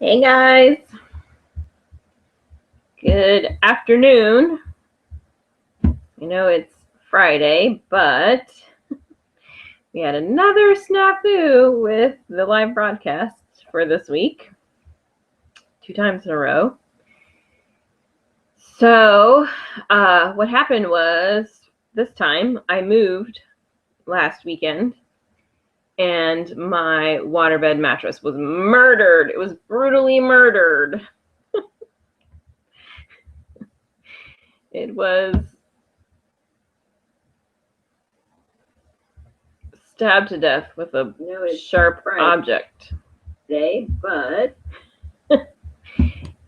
Hey guys, good afternoon. I know it's Friday, but we had another snafu with the live broadcast for this week, 2 times in a row. So what happened was this time I moved last weekend and my waterbed mattress was murdered. It was brutally murdered. It was stabbed to death with a sharp object today, but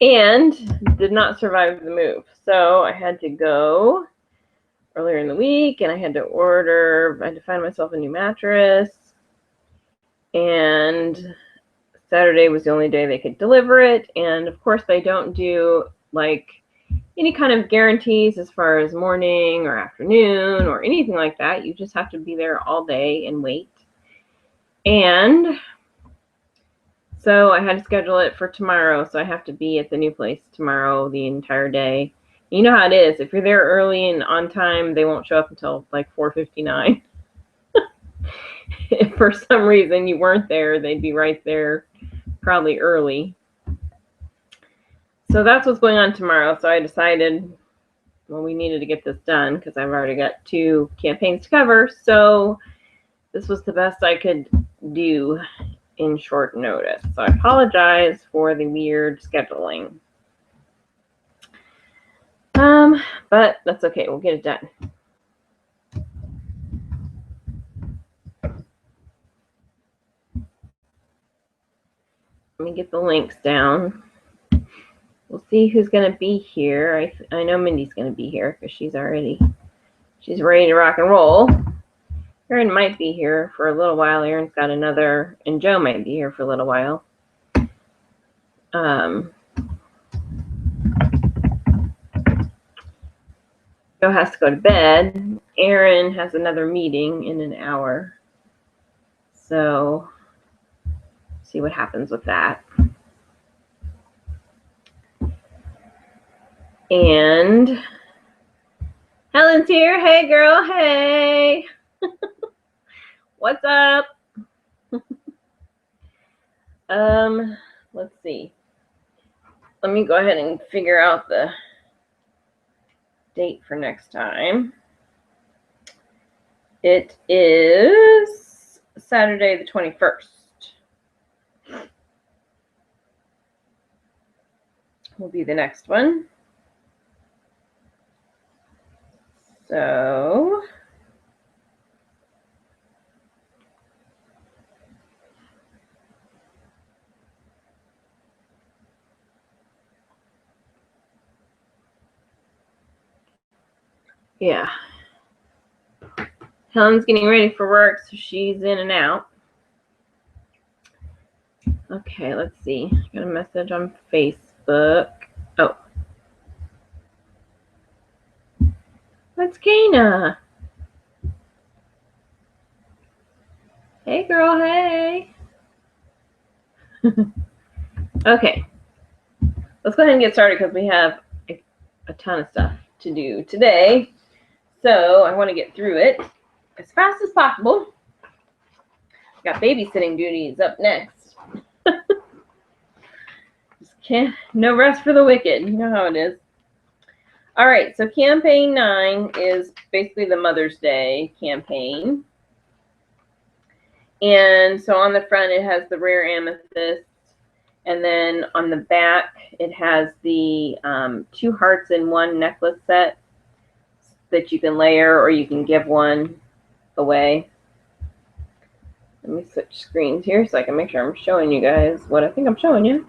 and did not survive the move. So I had to go earlier in the week and I had to find myself a new mattress. And Saturday was the only day they could deliver it. And of course they don't do like any kind of guarantees as far as morning or afternoon or anything like that. You just have to be there all day and wait. And so I had to schedule it for tomorrow. So I have to be at the new place tomorrow the entire day. You know how it is. If you're there early and on time, they won't show up until like 4:59. If for some reason you weren't there, they'd be right there probably early. So that's what's going on tomorrow. So I decided, well, we needed to get this done because I've already got 2 campaigns to cover. So this was the best I could do in short notice. So I apologize for the weird scheduling. But that's okay. We'll get it done. Let me get the links down. We'll see who's going to be here. I know Mindy's going to be here because she's ready to rock and roll. Erin might be here for a little while. Erin's got another, and Joe might be here for a little while. Joe has to go to bed. Erin has another meeting in an hour. So, see what happens with that. And Helen's here. Hey, girl. Hey. What's up? Let's see. Let me go ahead and figure out the date for next time. It is Saturday the 21st. Will be the next one. So yeah, Helen's getting ready for work, so she's in and out. Okay, let's see. I got a message on Facebook. Oh, that's Kana. Hey, girl. Hey. Okay, let's go ahead and get started because we have a ton of stuff to do today. So I want to get through it as fast as possible. Got babysitting duties up next. Just can't, no rest for the wicked. You know how it is. All right, so campaign 9 is basically the Mother's Day campaign. And so on the front, it has the rare amethyst. And then on the back, it has the 2 hearts in 1 necklace set that you can layer or you can give one away. Let me switch screens here so I can make sure I'm showing you guys what I think I'm showing you.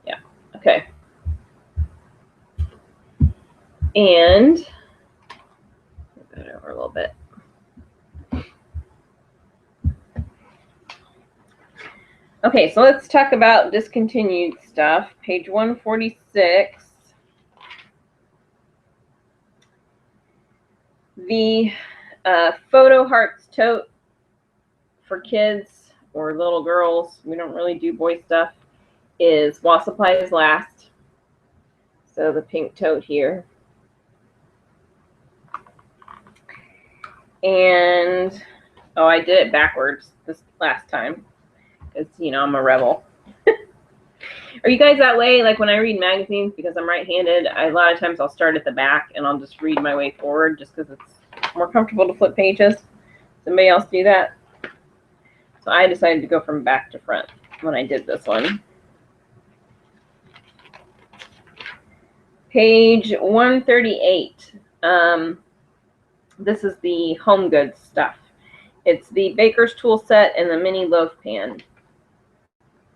Yeah, okay. And move that over a little bit. Okay, so let's talk about discontinued stuff. Page 146. The photo hearts tote for kids or little girls. We don't really do boy stuff. is While Supplies Last. So the pink tote here. And, oh, I did it backwards this last time because, you know, I'm a rebel. Are you guys that way? Like when I read magazines, because I'm right-handed, a lot of times I'll start at the back and I'll just read my way forward just because it's more comfortable to flip pages. Does anybody else do that? So I decided to go from back to front when I did this one. Page 138. This is the home goods stuff. It's the baker's tool set and the mini loaf pan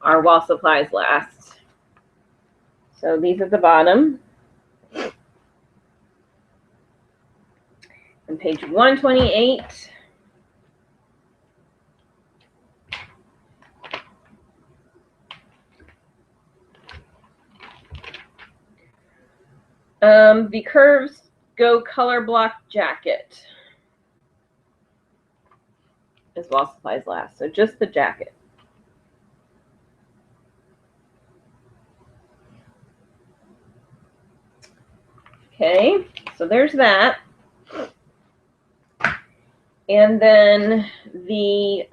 are While Supplies Last. So these at the bottom. On page 128. The Curves Go Color Block Jacket is While Supplies Last. So just the jacket. Okay, so there's that. And then the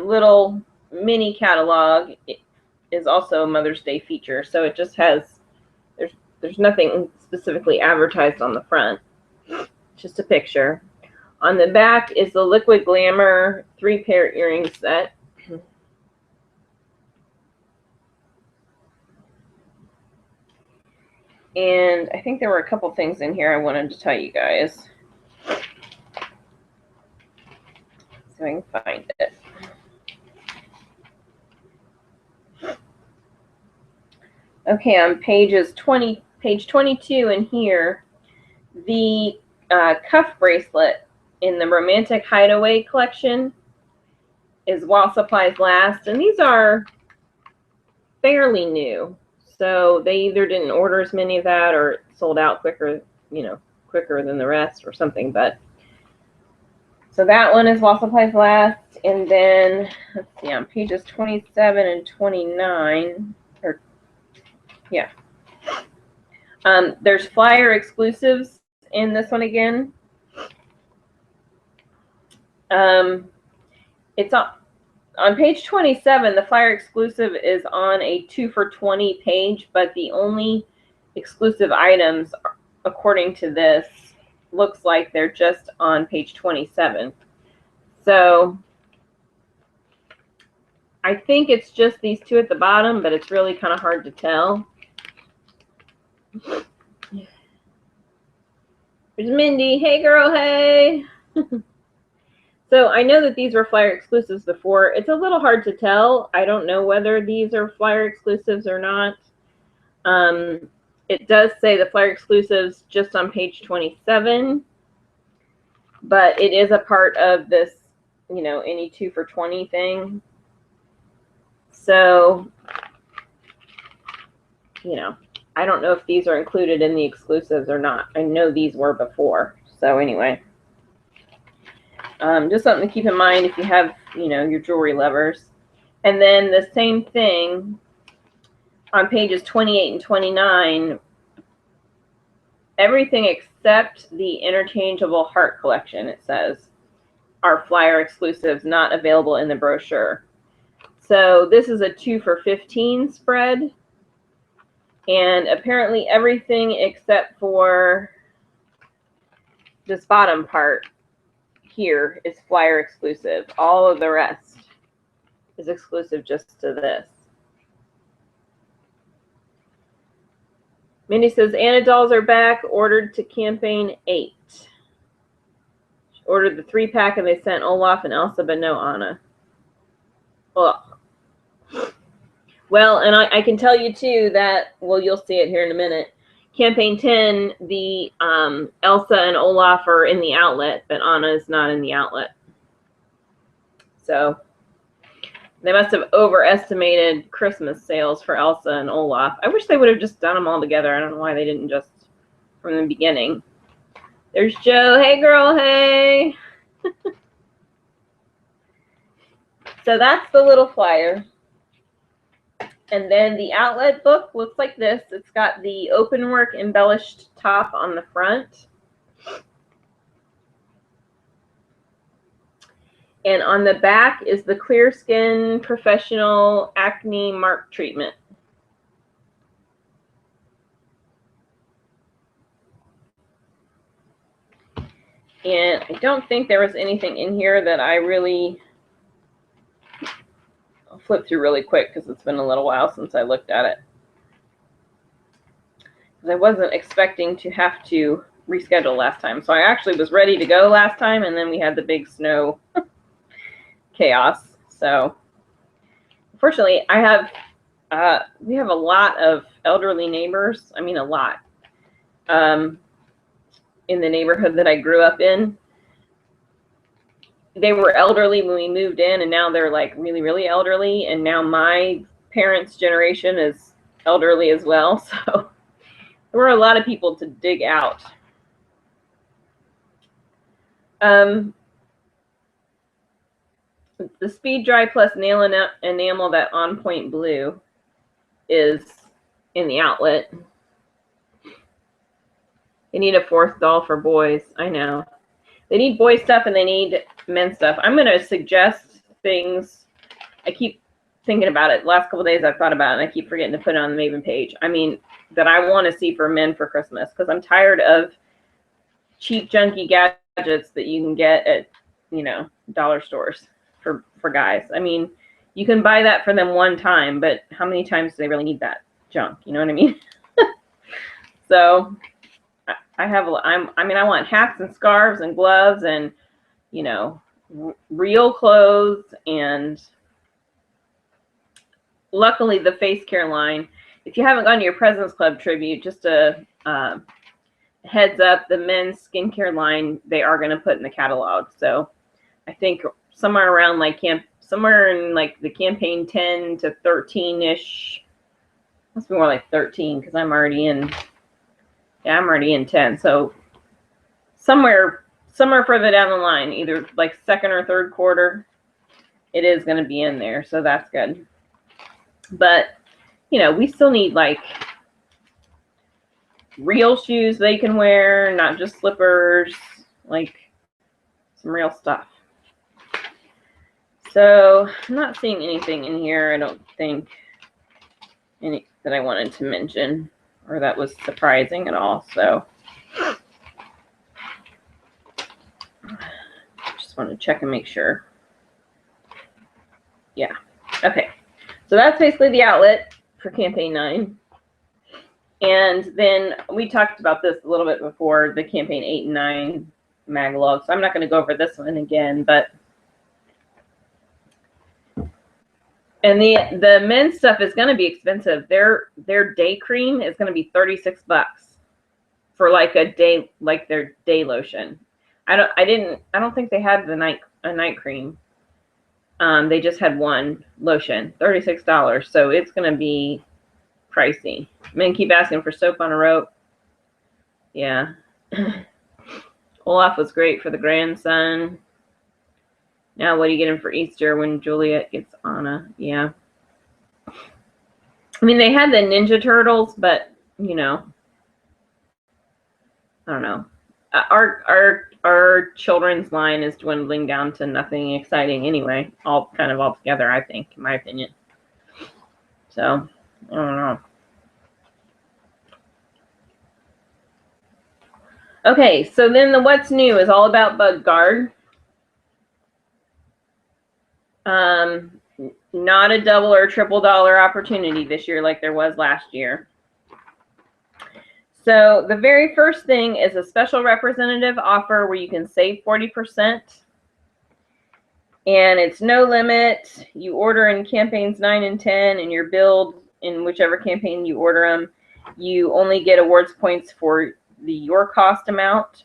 little mini catalog is also a Mother's Day feature. So it just has, there's nothing specifically advertised on the front, just a picture. On the back is the Liquid Glamour 3-pair earring set. And I think there were a couple things in here I wanted to tell you guys. So I can find it. Okay, on page 22 in here, the cuff bracelet in the Romantic Hideaway collection is While Supplies Last, and these are fairly new. So they either didn't order as many of that or it sold out quicker, you know, quicker than the rest or something. But so that one is While Supplies Last. And then let's see, on pages 27 and 29, or yeah, there's flyer exclusives in this one again. It's on page 27, the flyer exclusive is on a 2 for $20 page, but the only exclusive items, according to this, looks like they're just on page 27. So I think it's just these two at the bottom, but it's really kind of hard to tell. There's Mindy. Hey, girl, hey. So I know that these were flyer exclusives before. It's a little hard to tell. I don't know whether these are flyer exclusives or not. It does say the flyer exclusives just on page 27, but it is a part of this, you know, any 2 for $20 thing. So, you know, I don't know if these are included in the exclusives or not. I know these were before. So anyway. Just something to keep in mind if you have, you know, your jewelry lovers. And then the same thing on pages 28 and 29, everything except the interchangeable heart collection, it says, are flyer exclusives not available in the brochure. So this is a 2 for $15 spread. And apparently everything except for this bottom part here is flyer exclusive. All of the rest is exclusive just to this. Mindy says, Anna dolls are back, ordered to campaign 8. She ordered the 3-pack and they sent Olaf and Elsa, but no Anna. Well, and I can tell you too that, well, you'll see it here in a minute. Campaign 10, the Elsa and Olaf are in the outlet, but Anna is not in the outlet. So they must have overestimated Christmas sales for Elsa and Olaf. I wish they would have just done them all together. I don't know why they didn't just from the beginning. There's Joe. Hey, girl. Hey. So that's the little flyer. And then the outlet book looks like this. It's got the openwork embellished top on the front. And on the back is the Clear Skin Professional Acne Mark Treatment. And I don't think there was anything in here that I really... I'll flip through really quick because it's been a little while since I looked at it. I wasn't expecting to have to reschedule last time. So I actually was ready to go last time, and then we had the big snow chaos. So unfortunately, we have a lot of elderly neighbors. I mean, a lot. In the neighborhood that I grew up in. They were elderly when we moved in, and now they're like really, really elderly. And now my parents' generation is elderly as well. So there were a lot of people to dig out. The Speed Dry Plus Nail Enamel, that On Point Blue, is in the outlet. They need a fourth doll for boys. I know. They need boy stuff and they need men's stuff. I'm going to suggest things. I keep thinking about it. The last couple of days I've thought about it, and I keep forgetting to put it on the Maven page. I mean, that I want to see for men for Christmas, because I'm tired of cheap, junky gadgets that you can get at, you know, dollar stores for guys. I mean, you can buy that for them one time, but how many times do they really need that junk? You know what I mean? So I want hats and scarves and gloves and, you know, real clothes. And luckily the face care line, if you haven't gone to your President's Club tribute, just a heads up, the men's skincare line, they are going to put in the catalog. So I think somewhere around like somewhere in like the campaign 10 to 13-ish, must be more like 13 because I'm already in. Yeah, I'm already in 10. So somewhere further down the line, either like second or third quarter, it is going to be in there. So that's good. But, you know, we still need like real shoes they can wear, not just slippers, like some real stuff. So I'm not seeing anything in here, I don't think, any that I wanted to mention or that was surprising at all. So just want to check and make sure. Yeah. Okay. So that's basically the outlet for campaign 9. And then we talked about this a little bit before, the campaign 8 and 9 magalog. So I'm not going to go over this one again, but and the men's stuff is going to be expensive. Their day cream is going to be $36 for like a day, like their day lotion. I don't think they had a night cream. They just had one lotion, $36. So it's going to be pricey. Men keep asking for soap on a rope. Yeah. Olaf was great for the grandson. Now what are you getting for Easter when Juliet gets Anna? Yeah. I mean, they had the Ninja Turtles, but, you know, I don't know. Our children's line is dwindling down to nothing exciting anyway, all together, I think, in my opinion. So, I don't know. Okay, so then the what's new is all about Bug Guard. Not a double or triple dollar opportunity this year like there was last year. So the very first thing is a special representative offer where you can save 40%. And it's no limit. You order in campaigns 9 and 10 and your build in whichever campaign you order them. You only get awards points for your cost amount.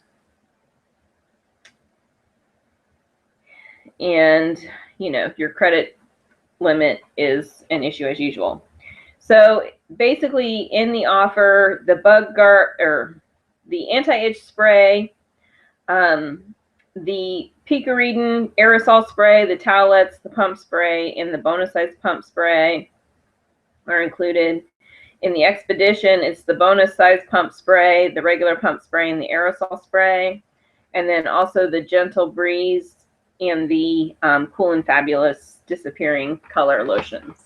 And, you know, your credit limit is an issue as usual. So basically in the offer, the Bug Guard or the anti-itch spray, the Picoridin aerosol spray, the towelettes, the pump spray, and the bonus size pump spray. are included. In the Expedition, it's the bonus size pump spray, the regular pump spray, and the aerosol spray. And then also the Gentle Breeze and the Cool and Fabulous Disappearing Color Lotions.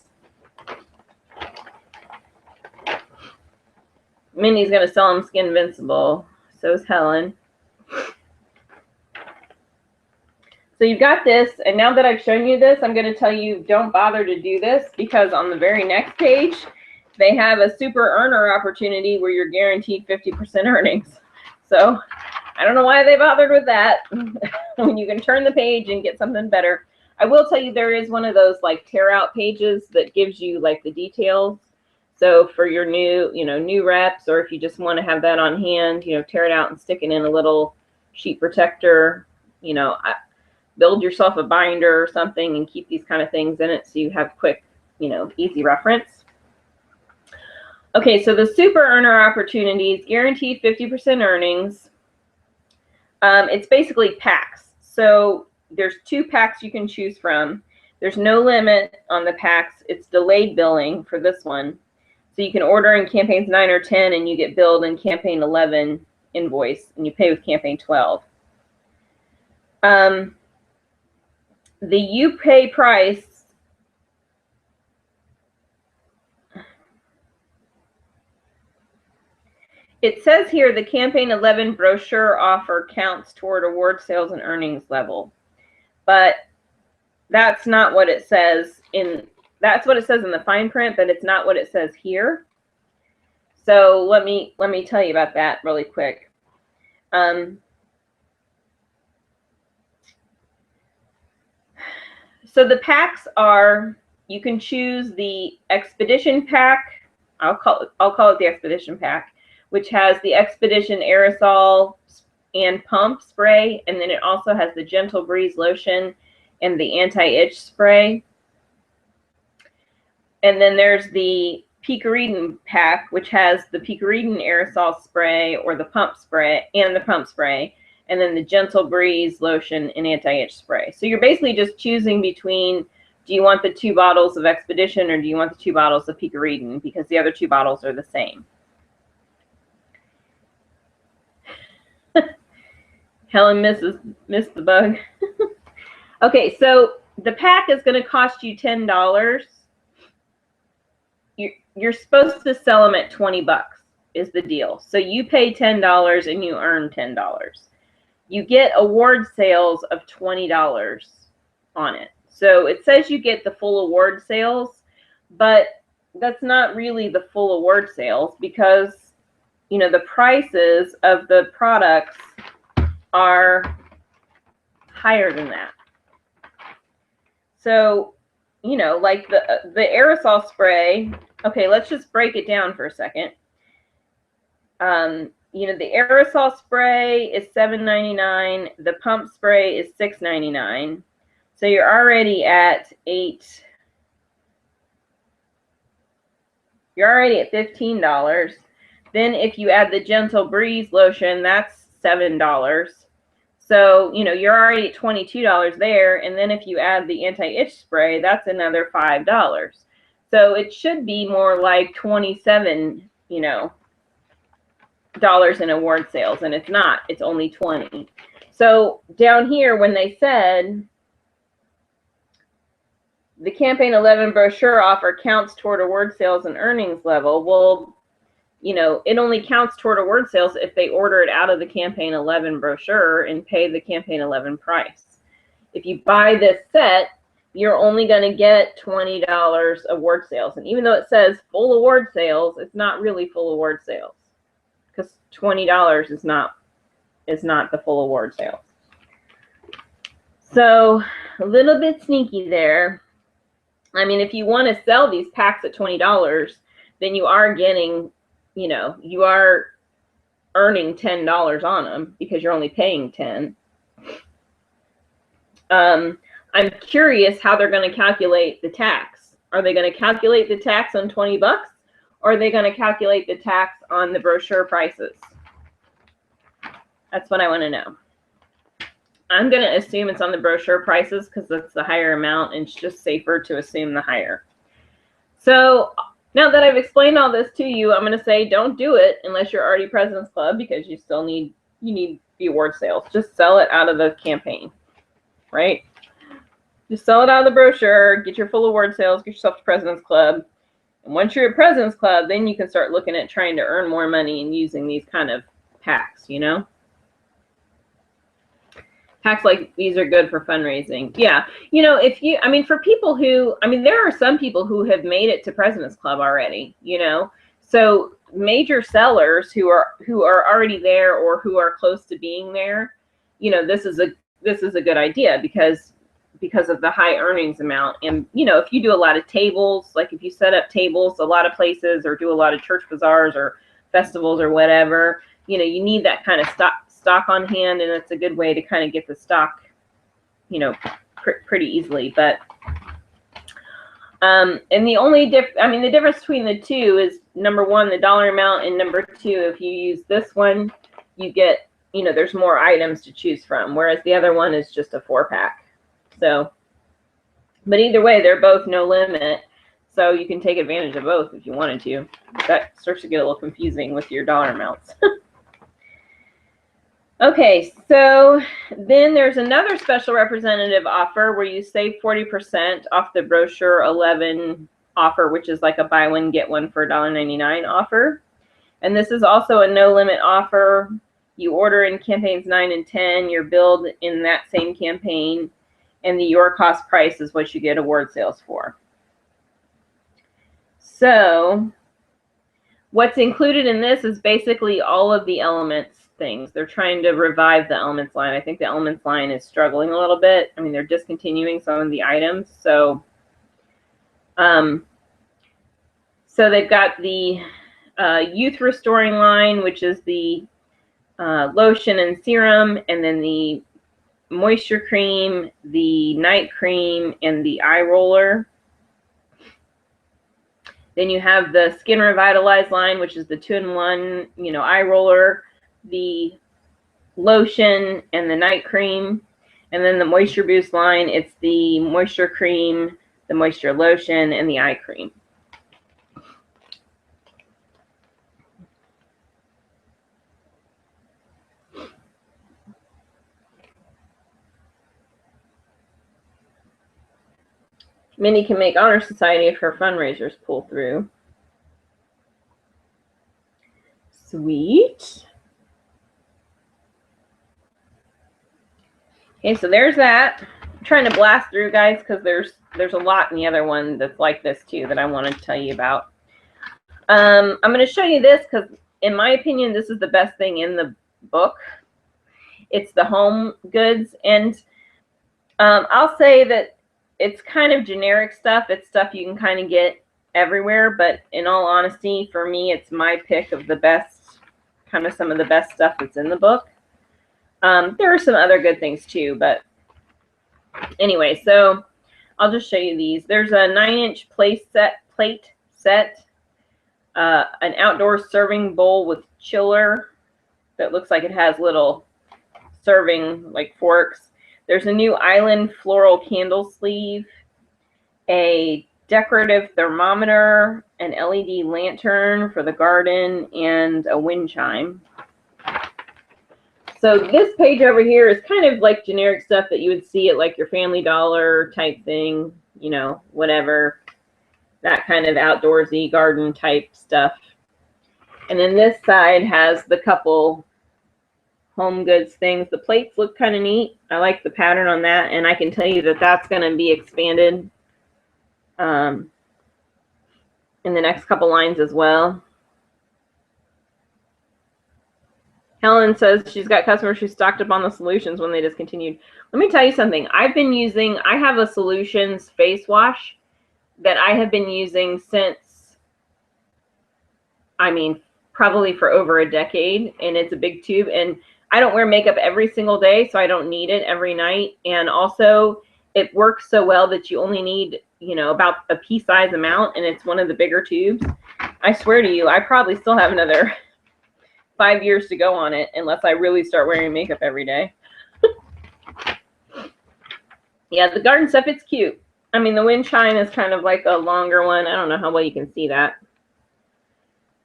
Minnie's going to sell them Skin Invincible. So is Helen. So you've got this, and now that I've shown you this, I'm going to tell you don't bother to do this, because on the very next page, they have a super earner opportunity where you're guaranteed 50% earnings. So I don't know why they bothered with that when you can turn the page and get something better. I will tell you there is one of those like tear out pages that gives you like the details. So for your new reps, or if you just want to have that on hand, tear it out and stick it in a little sheet protector, build yourself a binder or something and keep these kind of things in it so you have quick, easy reference. Okay, so the super earner opportunities, guaranteed 50% earnings. It's basically packs. So there's 2 packs you can choose from. There's no limit on the packs. It's delayed billing for this one. So you can order in campaigns 9 or 10 and you get billed in campaign 11 invoice, and you pay with campaign 12. The you pay price, it says here the campaign 11 brochure offer counts toward award sales and earnings level, but that's not what it says that's what it says in the fine print, but it's not what it says here. So let me tell you about that really quick. So the packs are, you can choose the Expedition pack. I'll call it the Expedition pack, which has the Expedition aerosol and pump spray, and then it also has the Gentle Breeze lotion and the anti-itch spray. And then there's the Picoridin pack, which has the Picoridin aerosol spray or the pump spray and the pump spray, and then the Gentle Breeze lotion and anti-itch spray. So you're basically just choosing between, do you want the 2 bottles of Expedition or do you want the 2 bottles of Picoridin, because the other 2 bottles are the same. Helen missed the bug. Okay, so the pack is going to cost you $10. You're supposed to sell them at 20 bucks is the deal. So you pay $10 and you earn $10. You get award sales of $20 on it. So it says you get the full award sales, but that's not really the full award sales, because the prices of the products are higher than that. So like the aerosol spray, okay, let's just break it down for a second. The aerosol spray is $7.99. The pump spray is $6.99. So you're already at You're already at $15. Then if you add the Gentle Breeze lotion, that's $7. So, you're already at $22 there. And then if you add the anti-itch spray, that's another $5. So it should be more like $27, dollars in award sales, and it's not. It's only 20. So down here, when they said the campaign 11 brochure offer counts toward award sales and earnings level, well, it only counts toward award sales if they order it out of the campaign 11 brochure and pay the campaign 11 price. If you buy this set, you're only going to get $20 award sales. And even though it says full award sales, it's not really full award sales, because $20 is not the full award sales. So a little bit sneaky there. I mean, if you want to sell these packs at $20, then you are getting, you are earning $10 on them, because you're only paying 10. I'm curious how they're going to calculate the tax. Are they going to calculate the tax on 20 bucks, or are they going to calculate the tax on the brochure prices? That's what I want to know. I'm going to assume it's on the brochure prices, because that's the higher amount, and it's just safer to assume the higher. So Now that I've explained all this to you, I'm going to say don't do it unless you're already President's Club, because you still need the award sales. Just sell it out of the campaign, right? Just sell it out of the brochure, get your full award sales, get yourself to President's Club. And once you're at President's Club, then you can start looking at trying to earn more money and using these kind of packs, you know? Packs like these are good for fundraising. Yeah. You know, if you, I mean, for people who, I mean, there are some people who have made it to President's Club already, you know? So major sellers who are already there or who are close to being there, you know, this is a good idea because of the high earnings amount. And, you know, if you do a lot of tables, like if you set up tables a lot of places or do a lot of church bazaars or festivals or whatever, you know, you need that kind of stock on hand, and it's a good way to kind of get the stock, you know, pretty easily. But and the only the difference between the two is, number one, the dollar amount, and number two, if you use this one, you get, you know, there's more items to choose from, whereas the other one is just a 4-pack. So, but either way, they're both no limit, so you can take advantage of both if you wanted to. That starts to get a little confusing with your dollar amounts. Okay, so then there's another special representative offer where you save 40% off the brochure 11 offer, which is like a buy one get one for $1.99 offer. And this is also a no limit offer. You order in campaigns 9 and 10, you're billed in that same campaign, and the your cost price is what you get award sales for. So what's included in this is basically all of the elements things. They're trying to revive the elements line. I think the elements line is struggling a little bit. I mean, they're discontinuing some of the items. So so they've got the youth restoring line, which is the lotion and serum, and then the moisture cream, the night cream, and the eye roller. Then you have the Skin Revitalize line, which is the 2-in-1, you know, eye roller, the lotion, and the night cream. And then the Moisture Boost line, it's the moisture cream, the moisture lotion, and the eye cream. Minnie can make Honor Society if her fundraisers pull through. Sweet. Okay, so there's that. I'm trying to blast through, guys, because there's a lot in the other one that's like this too that I want to tell you about. I'm going to show you this because, in my opinion, this is the best thing in the book. It's the home goods, and I'll say that it's kind of generic stuff. It's stuff you can kind of get everywhere, but in all honesty, for me, it's my pick of the best, kind of some of the best stuff that's in the book. There are some other good things too, but anyway, so I'll just show you these. There's a 9-inch plate set, an outdoor serving bowl with chiller that looks like it has little serving like forks. There's a new island floral candle sleeve, a decorative thermometer, an LED lantern for the garden, and a wind chime. So this page over here is kind of like generic stuff that you would see at like your Family Dollar type thing, you know, whatever, that kind of outdoorsy garden type stuff. And then this side has the couple home goods things. The plates look kind of neat. I like the pattern on that, and I can tell you that that's going to be expanded in the next couple lines as well. Helen says she's got customers who stocked up on the solutions when they discontinued. Let me tell you something. I have a Solutions face wash that I have been using since, I mean, probably for over a decade, and it's a big tube, and I don't wear makeup every single day, so I don't need it every night. And also, it works so well that you only need, you know, about a pea size amount, and it's one of the bigger tubes. I swear to you, I probably still have another 5 years to go on it, unless I really start wearing makeup every day. Yeah, the garden stuff, it's cute. I mean, the wind chime is kind of like a longer one. I don't know how well you can see that.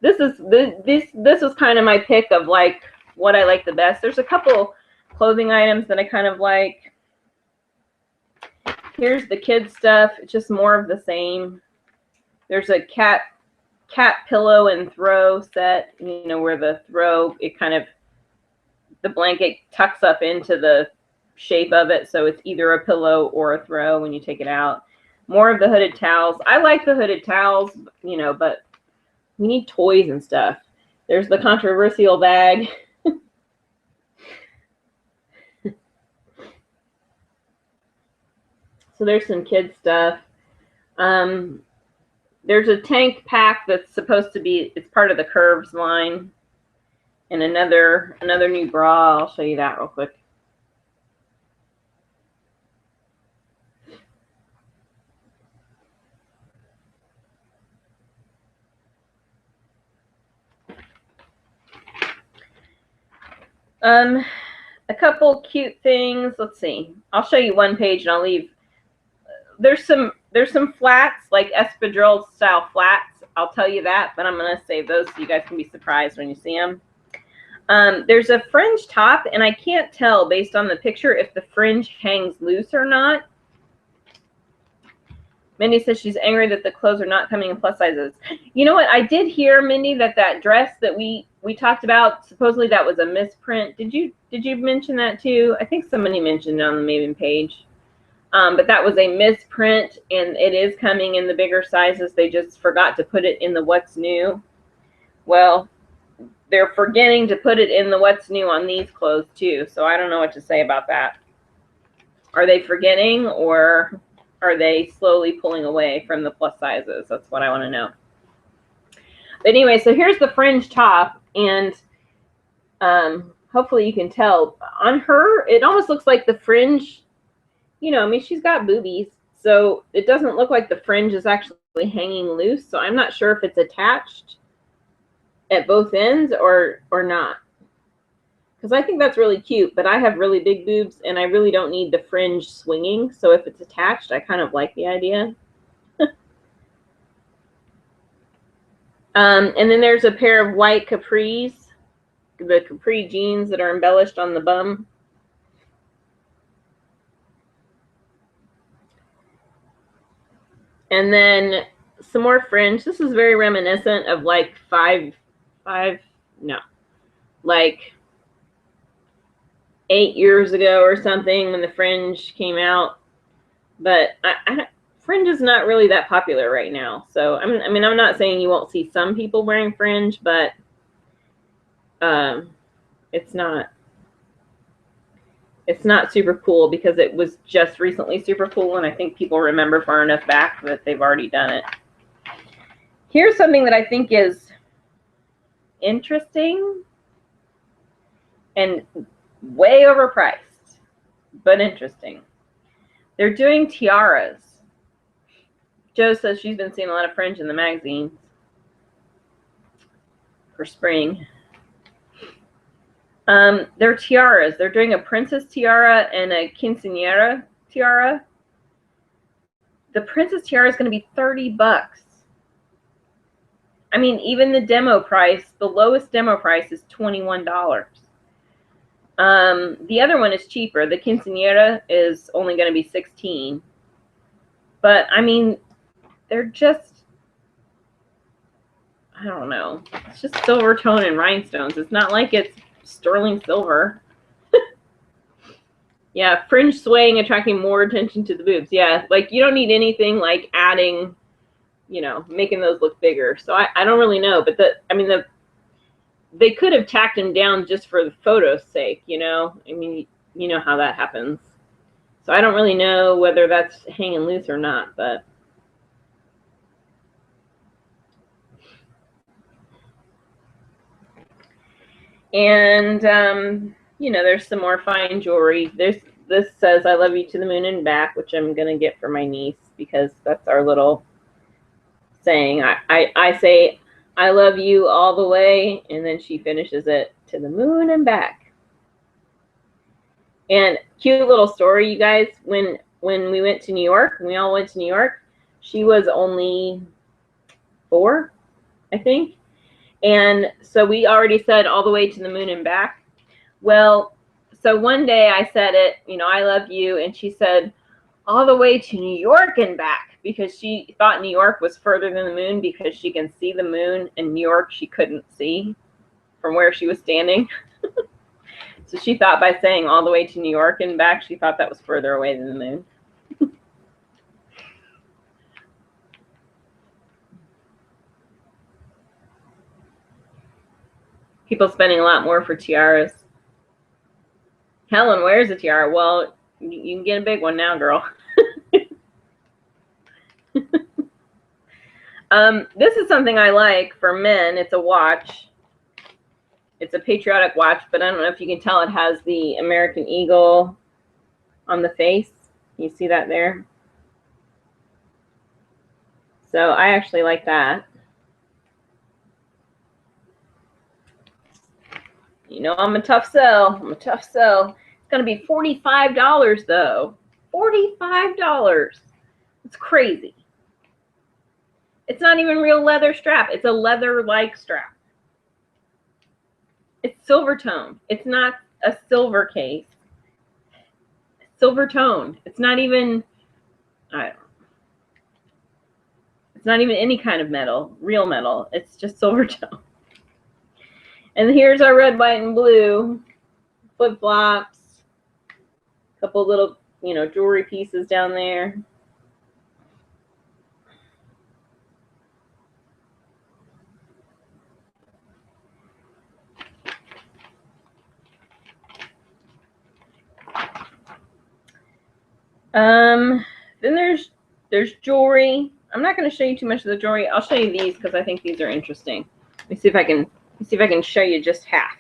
This was kind of my pick of like what I like the best. There's a couple clothing items that I kind of like. Here's the kids stuff. It's just more of the same. There's a cat pillow and throw set, you know, where the throw, it kind of, the blanket tucks up into the shape of it, so it's either a pillow or a throw when you take it out. More of the hooded towels. I like the hooded towels, you know, but we need toys and stuff. There's the controversial bag. So there's some kid stuff. There's a tank pack that's supposed to be, it's part of the Curves line. And another new bra. I'll show you that real quick. A couple cute things. Let's see. I'll show you one page and I'll leave. There's some flats, like espadrille style flats. I'll tell you that, but I'm going to save those so you guys can be surprised when you see them. There's a fringe top, and I can't tell based on the picture if the fringe hangs loose or not. Mindy says she's angry that the clothes are not coming in plus sizes. You know what? I did hear, Mindy, that dress that we talked about, supposedly that was a misprint. Did you mention that too? I think somebody mentioned it on the Maven page. But that was a misprint, and it is coming in the bigger sizes. They just forgot to put it in the what's new. Well, they're forgetting to put it in the what's new on these clothes too. So I don't know what to say about that. Are they forgetting, or are they slowly pulling away from the plus sizes? That's what I want to know. But anyway, so here's the fringe top, and hopefully you can tell. On her, it almost looks like the fringe, you know, I mean, she's got boobies, so it doesn't look like the fringe is actually hanging loose. So I'm not sure if it's attached at both ends or not. Because I think that's really cute, but I have really big boobs, and I really don't need the fringe swinging. So if it's attached, I kind of like the idea. And then there's a pair of white capris, the capri jeans that are embellished on the bum. And then some more fringe. This is very reminiscent of like like 8 years ago or something when the fringe came out. But fringe is not really that popular right now. So I mean, I'm not saying you won't see some people wearing fringe, but it's not super cool because it was just recently super cool, and I think people remember far enough back that they've already done it. Here's something that I think is interesting and way overpriced, but interesting. They're doing tiaras. Jo says she's been seeing a lot of fringe in the magazines for spring. They're tiaras. They're doing a princess tiara and a quinceañera tiara. The princess tiara is going to be $30. I mean, even the demo price, the lowest demo price is $21. The other one is cheaper. The quinceañera is only going to be $16. But I mean, they're just, I don't know. It's just silver tone and rhinestones. It's not like it's sterling silver. Yeah, fringe swaying, attracting more attention to the boobs. Yeah, like you don't need anything like adding, you know, making those look bigger. So I don't really know, but they could have tacked them down just for the photo's sake, you know. I mean, you know how that happens. So I don't really know whether that's hanging loose or not, but and you know, there's some more fine jewelry. This says "I love you to the moon and back," which I'm gonna get for my niece because that's our little saying. I say "I love you all the way," and then she finishes it "to the moon and back." And cute little story, you guys. When when we went to New York, when we all went to New York, she was only 4, I think. And so we already said all the way to the moon and back. Well, so one day I said it, you know, I love you. And she said, all the way to New York and back, because she thought New York was further than the moon because she can see the moon, and New York she couldn't see from where she was standing. So she thought by saying all the way to New York and back, she thought that was further away than the moon. People spending a lot more for tiaras. Helen wears a tiara. Well, you can get a big one now, girl. This is something I like for men. It's a watch. It's a patriotic watch, but I don't know if you can tell it has the American Eagle on the face. You see that there? So I actually like that. You know, I'm a tough sell. I'm a tough sell. It's going to be $45 though. $45. It's crazy. It's not even real leather strap. It's a leather-like strap. It's silver tone. It's not a silver case. Silver tone. It's not even, I don't know. It's not even any kind of metal, real metal. It's just silver tone. And here's our red, white, and blue flip-flops. A couple little, you know, jewelry pieces down there. Then there's jewelry. I'm not going to show you too much of the jewelry. I'll show you these because I think these are interesting. Let me see if I can show you just half.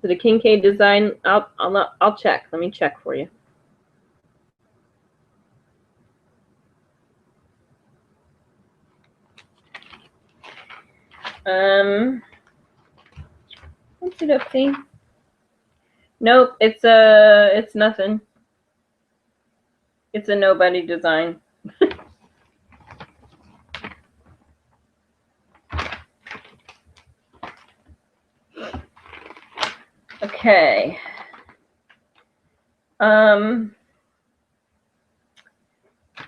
Is it a Kincaid design? I'll check. Let me check for you. What's it up to? Nope, it's nothing. It's a nobody design. Okay. I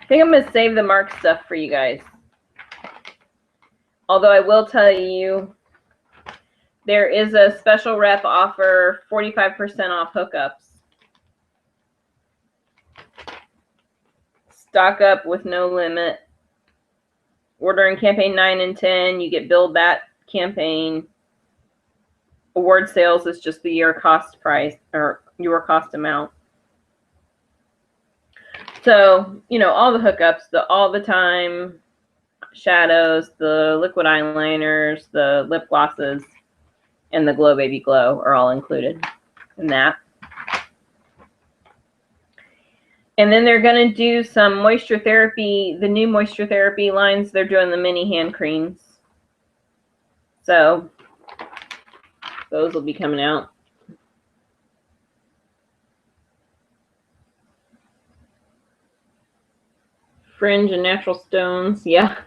think I'm gonna save the mark stuff for you guys. Although I will tell you, there is a special rep offer, 45% off hookups. Stock up with no limit. Order in campaign 9 and 10, you get billed that campaign. Award sales is just the year cost price or your cost amount. So, you know, all the hookups, the all the time shadows, the liquid eyeliners, the lip glosses, and the Glow Baby Glow are all included in that. And then they're going to do some moisture therapy, the new moisture therapy lines. They're doing the mini hand creams. So those will be coming out. Fringe and natural stones. Yeah.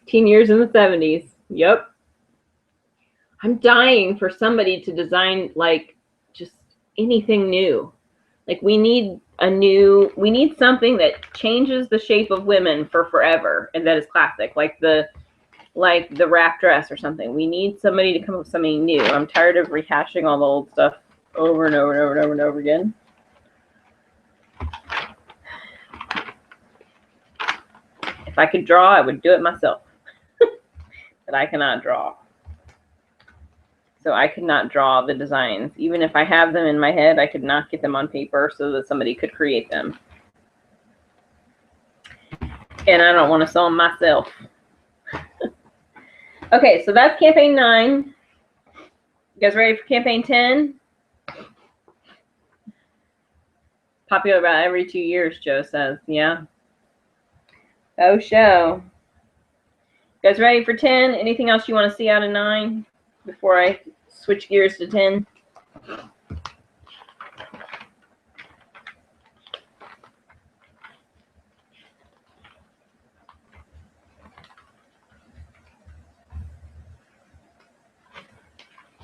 Teen years in the 70s. Yep. I'm dying for somebody to design like just anything new. Like we need something that changes the shape of women for forever and that is classic, like the wrap dress or something. We need somebody to come up with something new. I'm tired of rehashing all the old stuff over and over and over and over and over again. If I could draw, I would do it myself. But I cannot draw. So I could not draw the designs. Even if I have them in my head, I could not get them on paper so that somebody could create them. And I don't want to sew them myself. Okay, so that's campaign 9. You guys ready for campaign 10? Popular about every 2 years, Joe says. Yeah. Oh, show. You guys ready for 10? Anything else you want to see out of 9? before I switch gears to tin.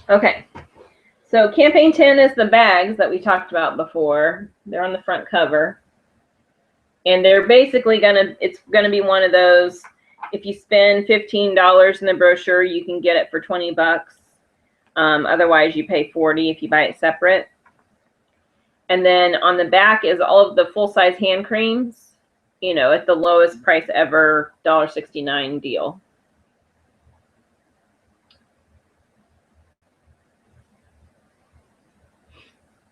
Okay, so campaign 10 is the bags that we talked about before. They're on the front cover. And they're basically it's gonna be one of those, if you spend $15 in the brochure, you can get it for 20 bucks. Otherwise you pay 40 if you buy it separate. And then on the back is all of the full-size hand creams, you know, at the lowest price ever, $1.69 deal.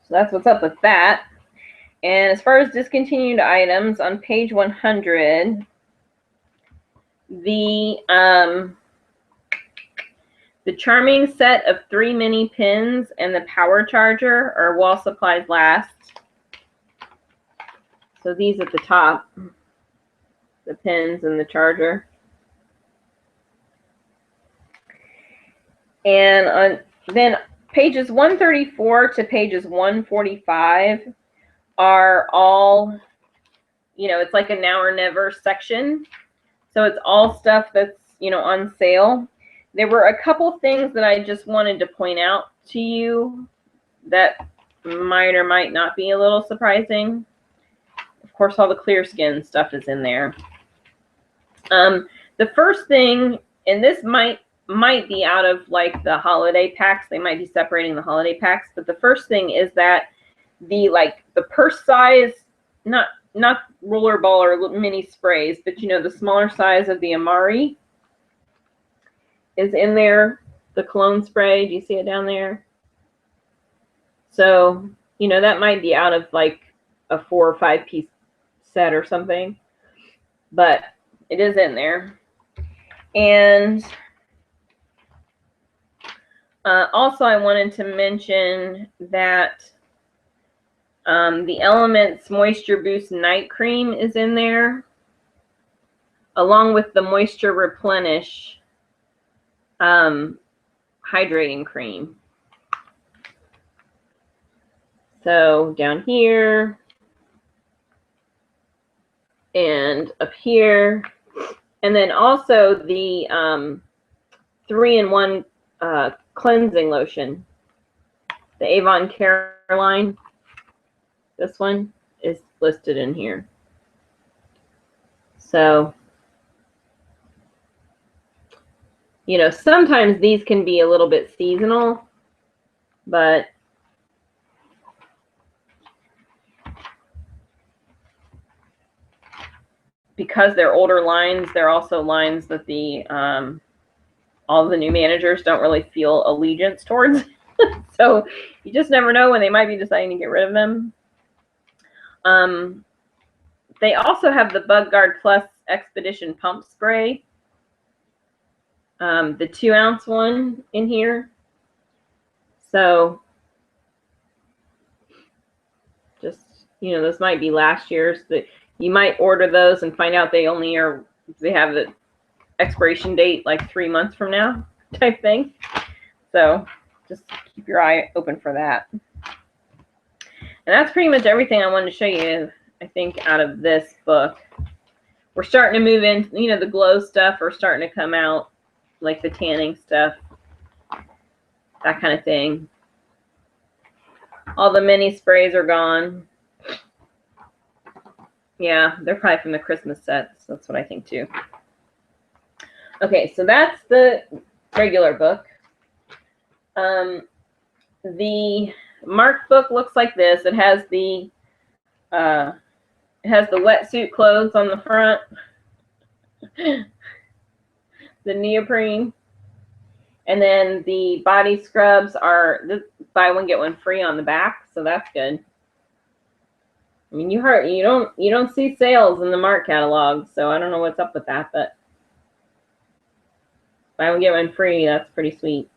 So that's what's up with that. And as far as discontinued items, on page 100, the charming set of 3 mini pins and the power charger are while supplies last. So these at the top, the pins and the charger. And then pages 134 to pages 145 are all, you know, it's like a now or never section. So it's all stuff that's, you know, on sale. There were a couple things that I just wanted to point out to you that might or might not be a little surprising. Of course, all the clear skin stuff is in there. The first thing, and this might be out of like the holiday packs. They might be separating the holiday packs. But the first thing is that the purse size, not rollerball or mini sprays, but you know, the smaller size of the Amari is in there. The cologne spray, do you see it down there? So, you know, that might be out of like a 4 or 5 piece set or something, but it is in there. And also I wanted to mention that the Elements Moisture Boost Night Cream is in there, along with the Moisture Replenish Hydrating Cream. So down here and up here, and then also the 3-in-1 cleansing lotion, the Avon Caroline. This one is listed in here. So, you know, sometimes these can be a little bit seasonal, but because they're older lines, they're also lines that the all the new managers don't really feel allegiance towards. So you just never know when they might be deciding to get rid of them. They also have the Bug Guard Plus Expedition Pump Spray, the 2-ounce one in here. So just, you know, those might be last year's. That you might order those and find out they have the expiration date like 3 months from now type thing. So just keep your eye open for that. And that's pretty much everything I wanted to show you, I think, out of this book. We're starting to move in, you know, the glow stuff are starting to come out, like the tanning stuff, that kind of thing. All the mini sprays are gone. Yeah, they're probably from the Christmas sets. That's what I think too. Okay, so that's the regular book. The Mark book looks like this. It has the wetsuit clothes on the front, the neoprene, and then the body scrubs are buy one get one free on the back, so that's good. I mean, you don't see sales in the Mark catalog, so I don't know what's up with that, but buy one get one free, that's pretty sweet.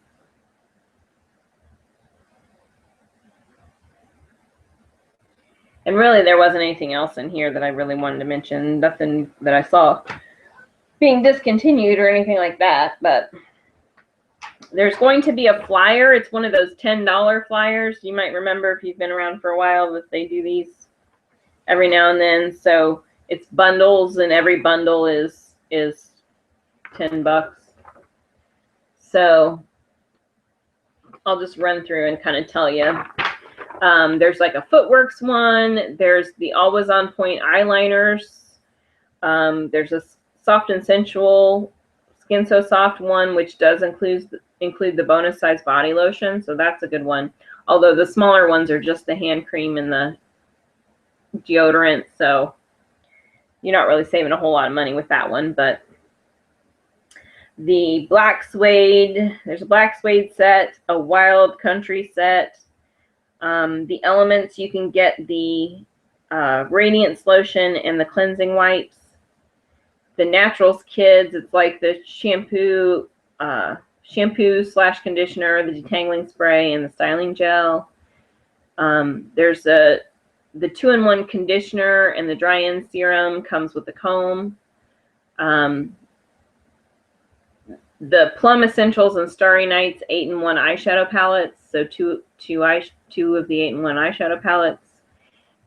And really, there wasn't anything else in here that I really wanted to mention. Nothing that I saw being discontinued or anything like that. But There's going to be a flyer. It's one of those $10 flyers. You might remember if you've been around for a while that they do these every now and then. So it's bundles, and every bundle is $10. So I'll just run through and kind of tell you. There's like a Footworks one. There's the Always On Point eyeliners. There's a Soft and Sensual Skin So Soft one, which does include the bonus size body lotion. So that's a good one. Although the smaller ones are just the hand cream and the deodorant. So you're not really saving a whole lot of money with that one. But the black suede, there's a black suede set, a wild country set. The Elements, you can get the Radiance lotion and the cleansing wipes. The Naturals Kids, it's like the shampoo slash conditioner, the detangling spray, and the styling gel. There's the 2-in-1 conditioner, and the dry-in serum comes with the comb. The Plum Essentials and Starry Nights 8-in-1 eyeshadow palettes, so two of the 8-in-1 eyeshadow palettes.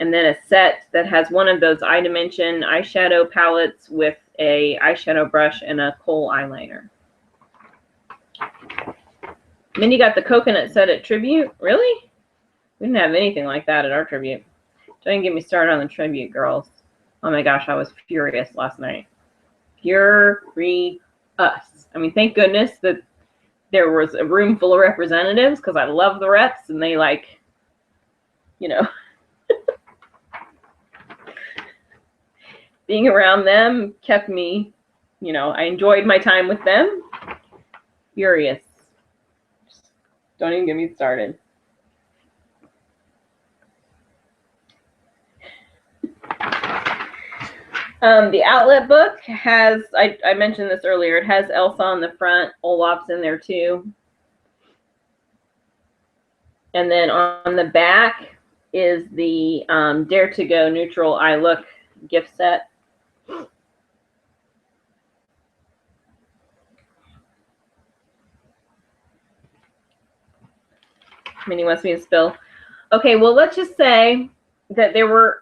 And then a set that has one of those iDimension eyeshadow palettes with a eyeshadow brush and a kohl eyeliner. And then you got the coconut set at Tribute. Really? We didn't have anything like that at our Tribute. Don't even get me started on the Tribute, girls. Oh my gosh, I was furious last night. Furious. I mean, thank goodness that there was a room full of representatives, because I love the reps, and they, like, you know, being around them kept me, you know, I enjoyed my time with them. Furious. Just don't even get me started. The Outlet book has, I mentioned this earlier, it has Elsa on the front, Olaf's in there too. And then on the back is the Dare to Go Neutral Eye Look gift set. Minnie wants me to spill. Okay, well, let's just say that there were,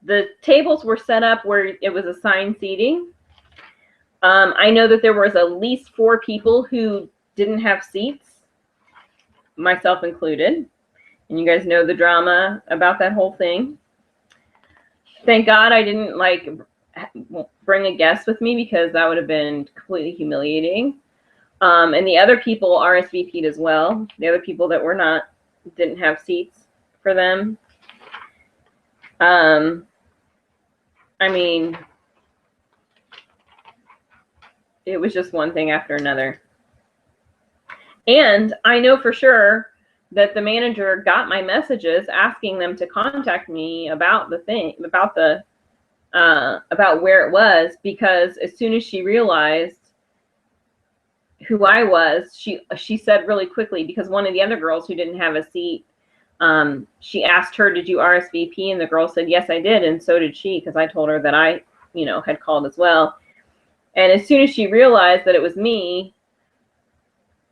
the tables were set up where it was assigned seating. I know that there was at least 4 people who didn't have seats, myself included. And you guys know the drama about that whole thing. Thank God I didn't, like, bring a guest with me, because that would have been completely humiliating. And the other people RSVP'd as well. The other people that were not, didn't have seats for them. I mean, it was just one thing after another. And I know for sure that the manager got my messages asking them to contact me about the thing, about where it was, because as soon as she realized who I was, she said really quickly, because one of the other girls who didn't have a seat, she asked her, did you RSVP? And the girl said, yes, I did. And so did she, because I told her that I, you know, had called as well. And as soon as she realized that it was me,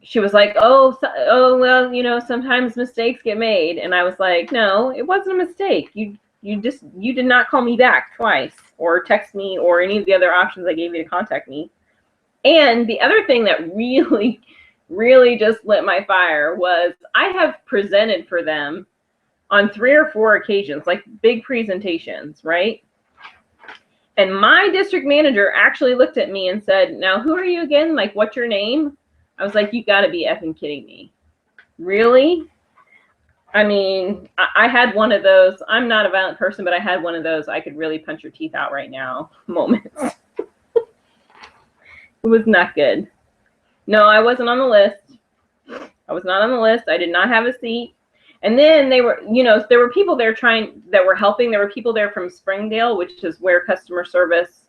she was like, oh, well, you know, sometimes mistakes get made. And I was like, no, it wasn't a mistake. You did not call me back twice, or text me, or any of the other options I gave you to contact me. And the other thing that really, really just lit my fire was I have presented for them on 3 or 4 occasions, like big presentations, right? And my district manager actually looked at me and said, now, who are you again? Like, what's your name? I was like, you got to be effing kidding me. Really? I mean, I had one of those. I'm not a violent person, but I had one of those I could really punch your teeth out right now moments. It was not good. No, I wasn't on the list. I was not on the list. I did not have a seat. And then they were, you know, there were people there that were helping. There were people there from Springdale, which is where customer service,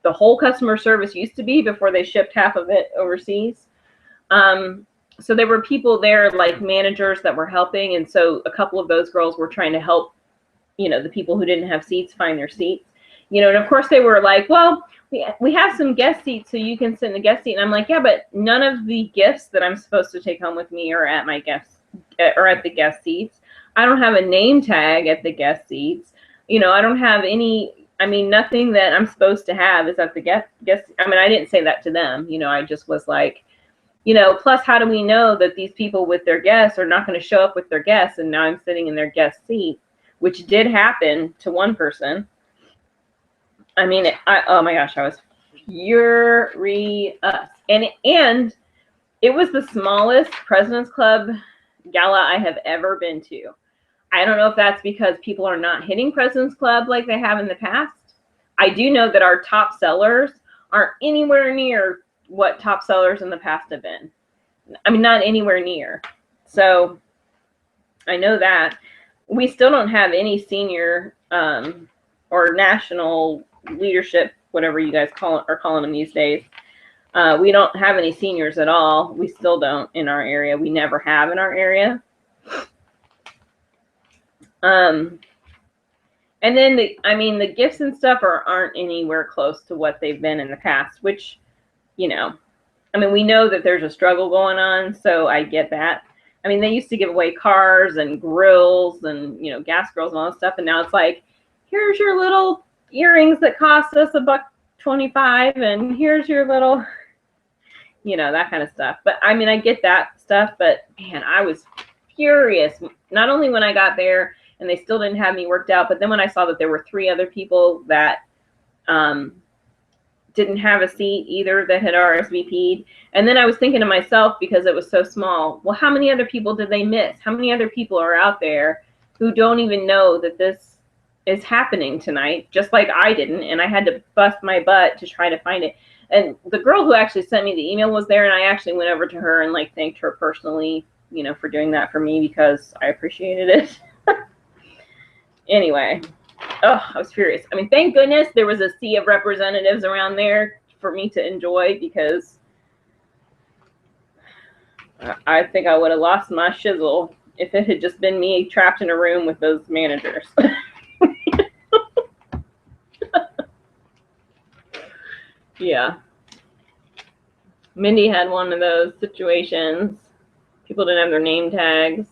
the whole customer service used to be before they shipped half of it overseas. So there were people there, like managers, that were helping. And so a couple of those girls were trying to help, you know, the people who didn't have seats find their seats. You know, and of course they were like, well, we have some guest seats so you can sit in the guest seat. And I'm like, yeah, but none of the gifts that I'm supposed to take home with me are at my guest or at the guest seats. I don't have a name tag at the guest seats. You know, I don't have any, I mean, nothing that I'm supposed to have is at the guest. I mean, I didn't say that to them. You know, I just was like, you know, plus how do we know that these people with their guests are not going to show up with their guests and now I'm sitting in their guest seat, which did happen to one person. I mean, oh my gosh, I was furious. And it was the smallest President's Club gala I have ever been to. I don't know if that's because people are not hitting President's Club like they have in the past. I do know that our top sellers aren't anywhere near what top sellers in the past have been. I mean, not anywhere near. So I know that. We still don't have any senior or national leadership, whatever you guys are calling them these days. We don't have any seniors at all. We still don't in our area. We never have in our area. And then the gifts and stuff aren't anywhere close to what they've been in the past, which, you know, I mean, we know that there's a struggle going on, so I get that. I mean, they used to give away cars and grills and, you know, gas grills and all that stuff, and now it's like, here's your little earrings that cost us $1.25, and here's your little, you know, that kind of stuff. But I mean, I get that stuff, but man, I was furious. Not only when I got there and they still didn't have me worked out, but then when I saw that there were 3 other people that didn't have a seat either that had RSVP'd. And then I was thinking to myself, because it was so small, well, how many other people did they miss? How many other people are out there who don't even know that this is happening tonight, just like I didn't, and I had to bust my butt to try to find it. And the girl who actually sent me the email was there, and I actually went over to her and like thanked her personally, you know, for doing that for me because I appreciated it. Anyway, oh, I was furious. I mean, thank goodness there was a sea of representatives around there for me to enjoy, because I think I would have lost my shizzle if it had just been me trapped in a room with those managers. Yeah. Mindy had one of those situations. People didn't have their name tags.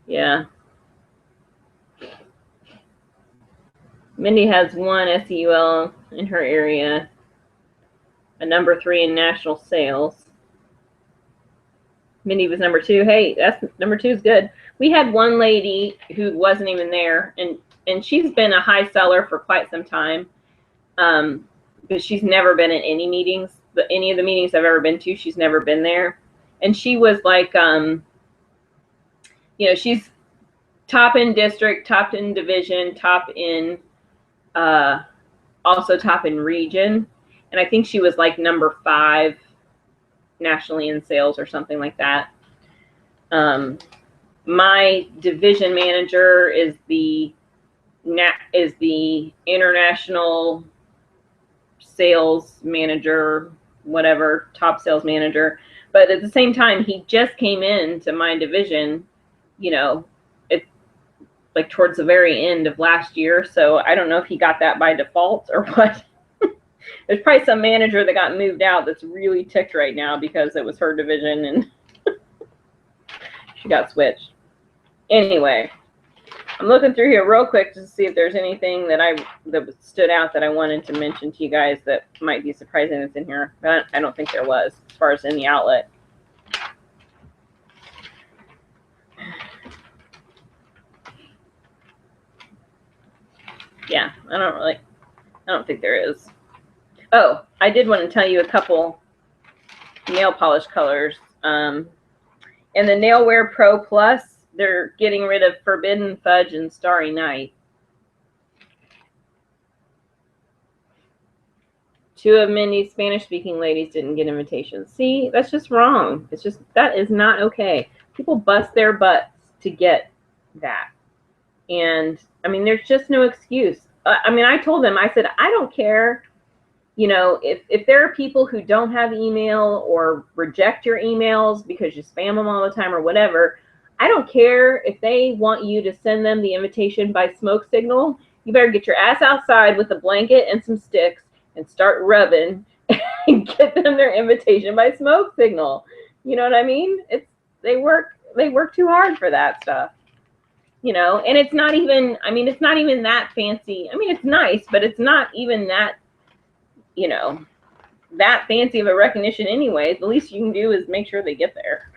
Yeah. Mindy has 1 SEUL in her area, a number 3 in national sales. Mindy was number 2. Hey, that's number 2 is good. We had one lady who wasn't even there, and she's been a high seller for quite some time. But she's never been in any meetings. Any of the meetings I've ever been to, she's never been there. And she was like, you know, she's top in district, top in division, top in, also top in region. And I think she was like number 5 nationally in sales or something like that. My division manager is the international sales manager, whatever, top sales manager. But at the same time, he just came into my division, you know, it's like towards the very end of last year. So I don't know if he got that by default or what. There's probably some manager that got moved out that's really ticked right now because it was her division and she got switched. Anyway, I'm looking through here real quick to see if there's anything that stood out that I wanted to mention to you guys that might be surprising that's in here. But I don't think there was, as far as in the outlet. Yeah, I don't think there is. Oh, I did want to tell you a couple nail polish colors. In the Nailwear Pro Plus, they're getting rid of Forbidden Fudge and Starry Night. 2 of Mindy's Spanish-speaking ladies didn't get invitations. See, that's just wrong. It's just, that is not okay. People bust their butts to get that. And, I mean, there's just no excuse. I mean, I told them, I said, I don't care. You know, if there are people who don't have email or reject your emails because you spam them all the time or whatever, I don't care if they want you to send them the invitation by smoke signal. you better get your ass outside with a blanket and some sticks and start rubbing and get them their invitation by smoke signal. You know what I mean? They work too hard for that stuff. You know, and it's not even, I mean, it's not even that fancy. I mean, it's nice, but it's not even that, you know, that fancy of a recognition anyways. The least you can do is make sure they get there.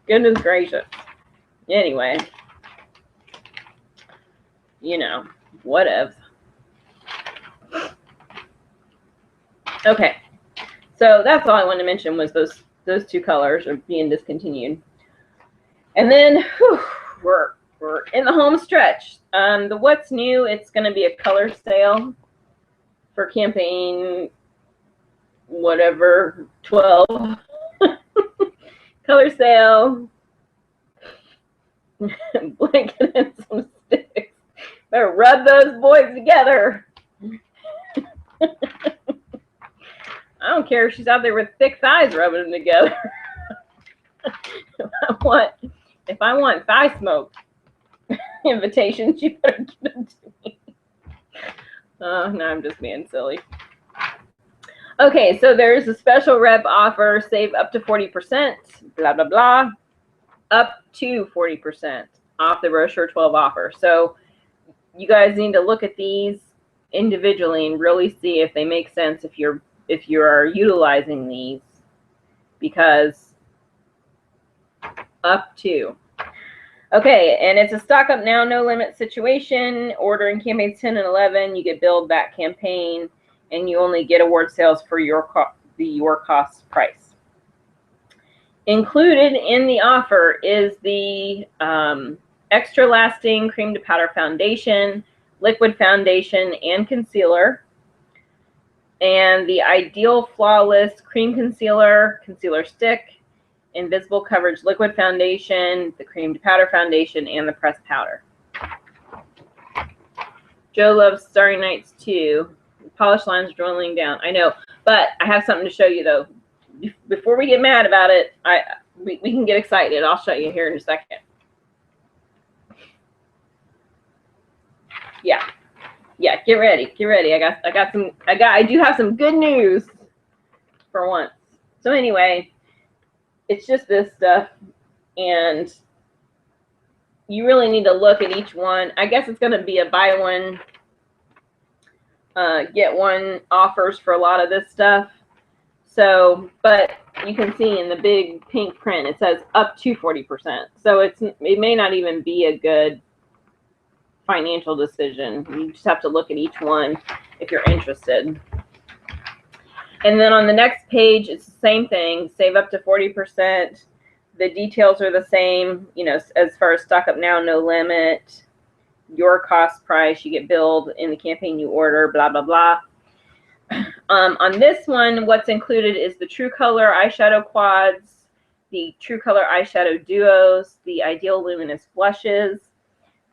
Goodness gracious. Anyway, you know, whatevs. Okay, so that's all I wanted to mention was those two colors are being discontinued. And then we're in the home stretch. The what's new, it's going to be a color sale for campaign whatever 12. Color sale. Blanket and some sticks. Better rub those boys together. I don't care if she's out there with thick thighs rubbing them together. If I want thigh smoke invitations, you better give them to me. Oh, no, I'm just being silly. Okay, so there's a special rep offer, save up to 40%, blah, blah, blah, up to 40% off the brochure 12 offer. So you guys need to look at these individually and really see if they make sense if you are utilizing these, because up to. Okay, and it's a stock up now, no limit situation. Ordering campaigns 10 and 11, you get billed that campaign, and you only get award sales for your cost price. Included in the offer is the extra lasting cream to powder foundation, liquid foundation, and concealer, and the ideal flawless cream concealer stick, invisible coverage liquid foundation, the cream to powder foundation, and the pressed powder. Joe loves Starry Nights too. Polish lines dwindling down. I know, but I have something to show you though. Before we get mad about it, we can get excited. I'll show you here in a second. Yeah, get ready. I do have some good news for once. So anyway, it's just this stuff, and you really need to look at each one. I guess it's going to be a buy one, get one offers for a lot of this stuff. So, but you can see in the big pink print, it says up to 40%. So it may not even be a good financial decision. You just have to look at each one if you're interested. And then on the next page, it's the same thing. Save up to 40%. The details are the same, you know, as far as stock up now, no limit, your cost price, you get billed in the campaign you order, blah, blah, blah. On this one, what's included is the True Color eyeshadow quads, the True Color eyeshadow duos, the Ideal Luminous blushes,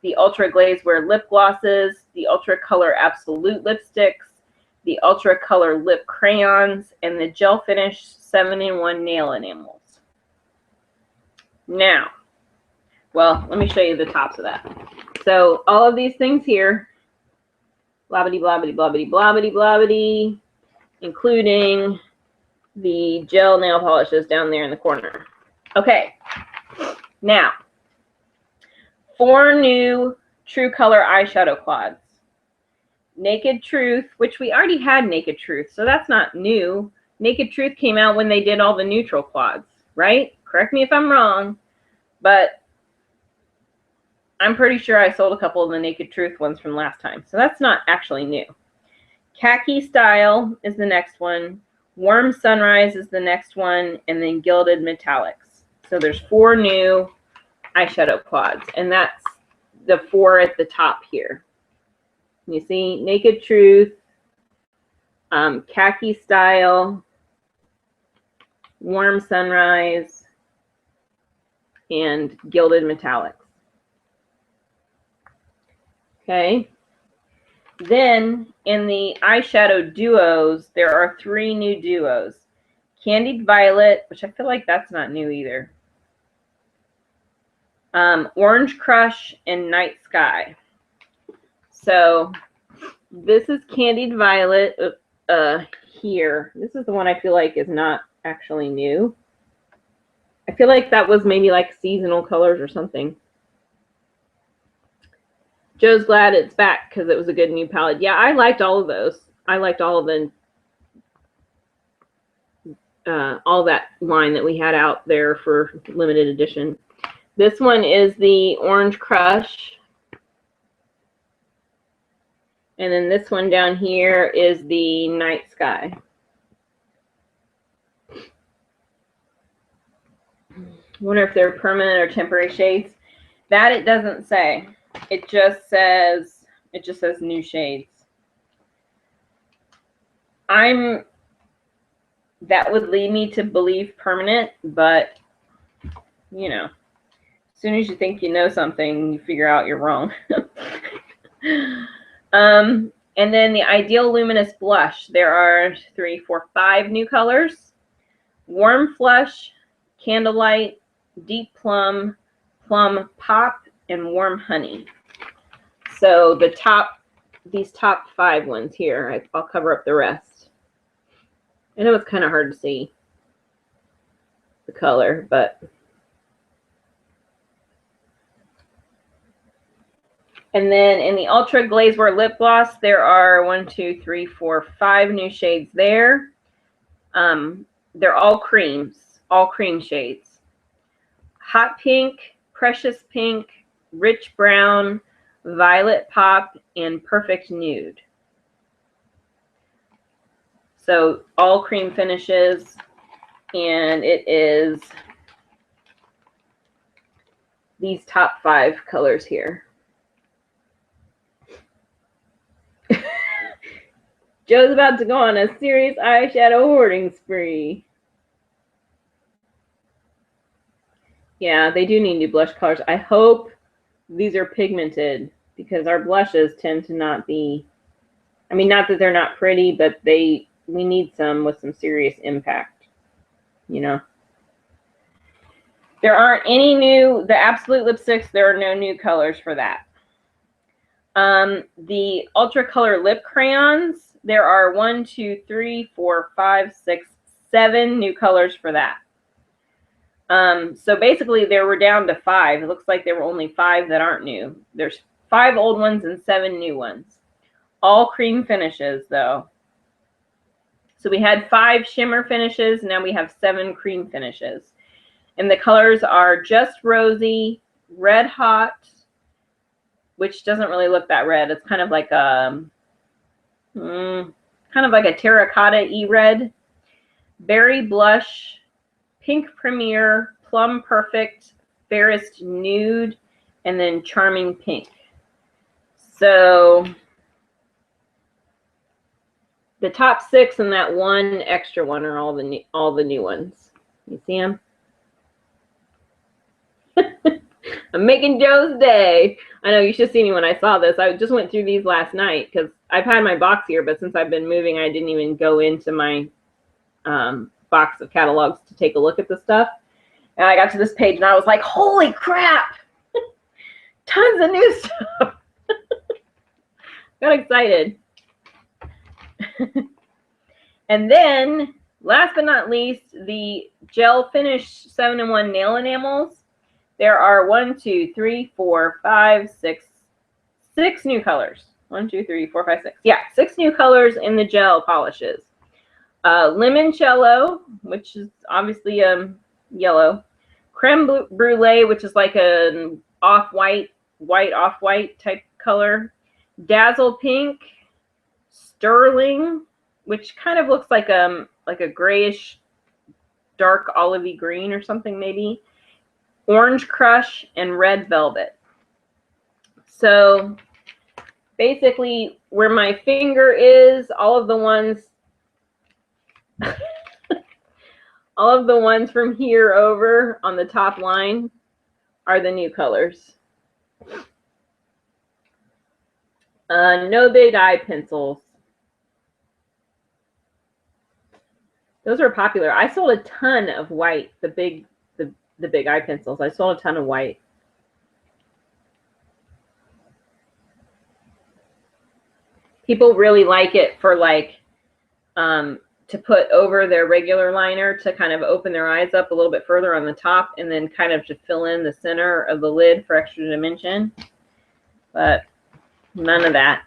the Ultra Glaze Wear lip glosses, the Ultra Color Absolute lipsticks, the Ultra Color lip crayons, and the Gel Finish 7-in-1 nail enamels. Now, well, let me show you the tops of that. So all of these things here, blobbity, blobbity, blobbity, blobbity, blobbity, including the gel nail polishes down there in the corner. Okay, now, 4 new True Color eyeshadow quads. Naked Truth, which we already had Naked Truth, so that's not new. Naked Truth came out when they did all the neutral quads, right? Correct me if I'm wrong, but I'm pretty sure I sold a couple of the Naked Truth ones from last time, so that's not actually new. Khaki Style is the next one. Warm Sunrise is the next one, and then Gilded Metallics. So there's 4 new eyeshadow quads, and that's the 4 at the top here. You see Naked Truth, Khaki Style, Warm Sunrise, and Gilded Metallics. Okay. Then in the eyeshadow duos, there are 3 new duos. Candied Violet, which I feel like that's not new either. Orange Crush and Night Sky. So this is Candied Violet here. This is the one I feel like is not actually new. I feel like that was maybe like seasonal colors or something. Joe's glad it's back because it was a good new palette. Yeah, I liked all of those. I liked all of the all that line that we had out there for limited edition. This one is the Orange Crush. And then this one down here is the Night Sky. I wonder if they're permanent or temporary shades. That it doesn't say. It just says new shades. That would lead me to believe permanent, but you know, as soon as you think you know something, you figure out you're wrong. And then the Ideal Luminous Blush. There are 3, 4, 5 new colors. Warm Flush, Candlelight, Deep Plum, Plum Pop, and Warm Honey. So these top 5 ones here, I'll cover up the rest. I know it's kind of hard to see the color, but and then in the Ultra Glazewear Lip Gloss, there are 1, 2, 3, 4, 5 new shades there. They're all creams, all cream shades. Hot Pink, Precious Pink, Rich Brown, Violet Pop, and Perfect Nude. So all cream finishes, and it is these top 5 colors here. Joe's about to go on a serious eyeshadow hoarding spree. Yeah, they do need new blush colors. I hope these are pigmented because our blushes tend to not be, I mean, not that they're not pretty, but we need some with some serious impact, you know. There aren't any new, the Absolute lipsticks, there are no new colors for that. The Ultra Color Lip Crayons, there are 1, 2, 3, 4, 5, 6, 7 new colors for that. So basically they were down to 5. It looks like there were only 5 that aren't new. There's 5 old ones and 7 new ones. All cream finishes though. So we had 5 shimmer finishes, now we have 7 cream finishes. And the colors are Just Rosy, Red Hot, which doesn't really look that red. It's kind of like a terracotta-y red. Berry Blush, Pink Premier, Plum Perfect, Fairest Nude, and then Charming Pink. So the top 6 and that one extra one are all the new ones. You see them? I'm making Joe's day. I know, you should have seen me when I saw this. I just went through these last night because I've had my box here, but since I've been moving, I didn't even go into my box of catalogs to take a look at the stuff. And I got to this page and I was like, holy crap! Tons of new stuff. Got excited. And then, last but not least, the Gel Finish 7-in-1 Nail Enamels. There are 1, 2, 3, 4, 5, 6 new colors. 1, 2, 3, 4, 5, 6. Yeah, 6 new colors in the gel polishes. Limoncello, which is obviously yellow. Creme Brulee, which is like an off-white, white off-white type color. Dazzle Pink. Sterling, which kind of looks like a grayish, dark olivey green or something maybe. Orange Crush, and Red Velvet. So basically where my finger is, all of the ones from here over on the top line are the new colors. No Big Eye pencils. Those are popular. I sold a ton of white, the big eye pencils. I sold a ton of white. People really like it for like to put over their regular liner to kind of open their eyes up a little bit further on the top, and then kind of to fill in the center of the lid for extra dimension. But none of that.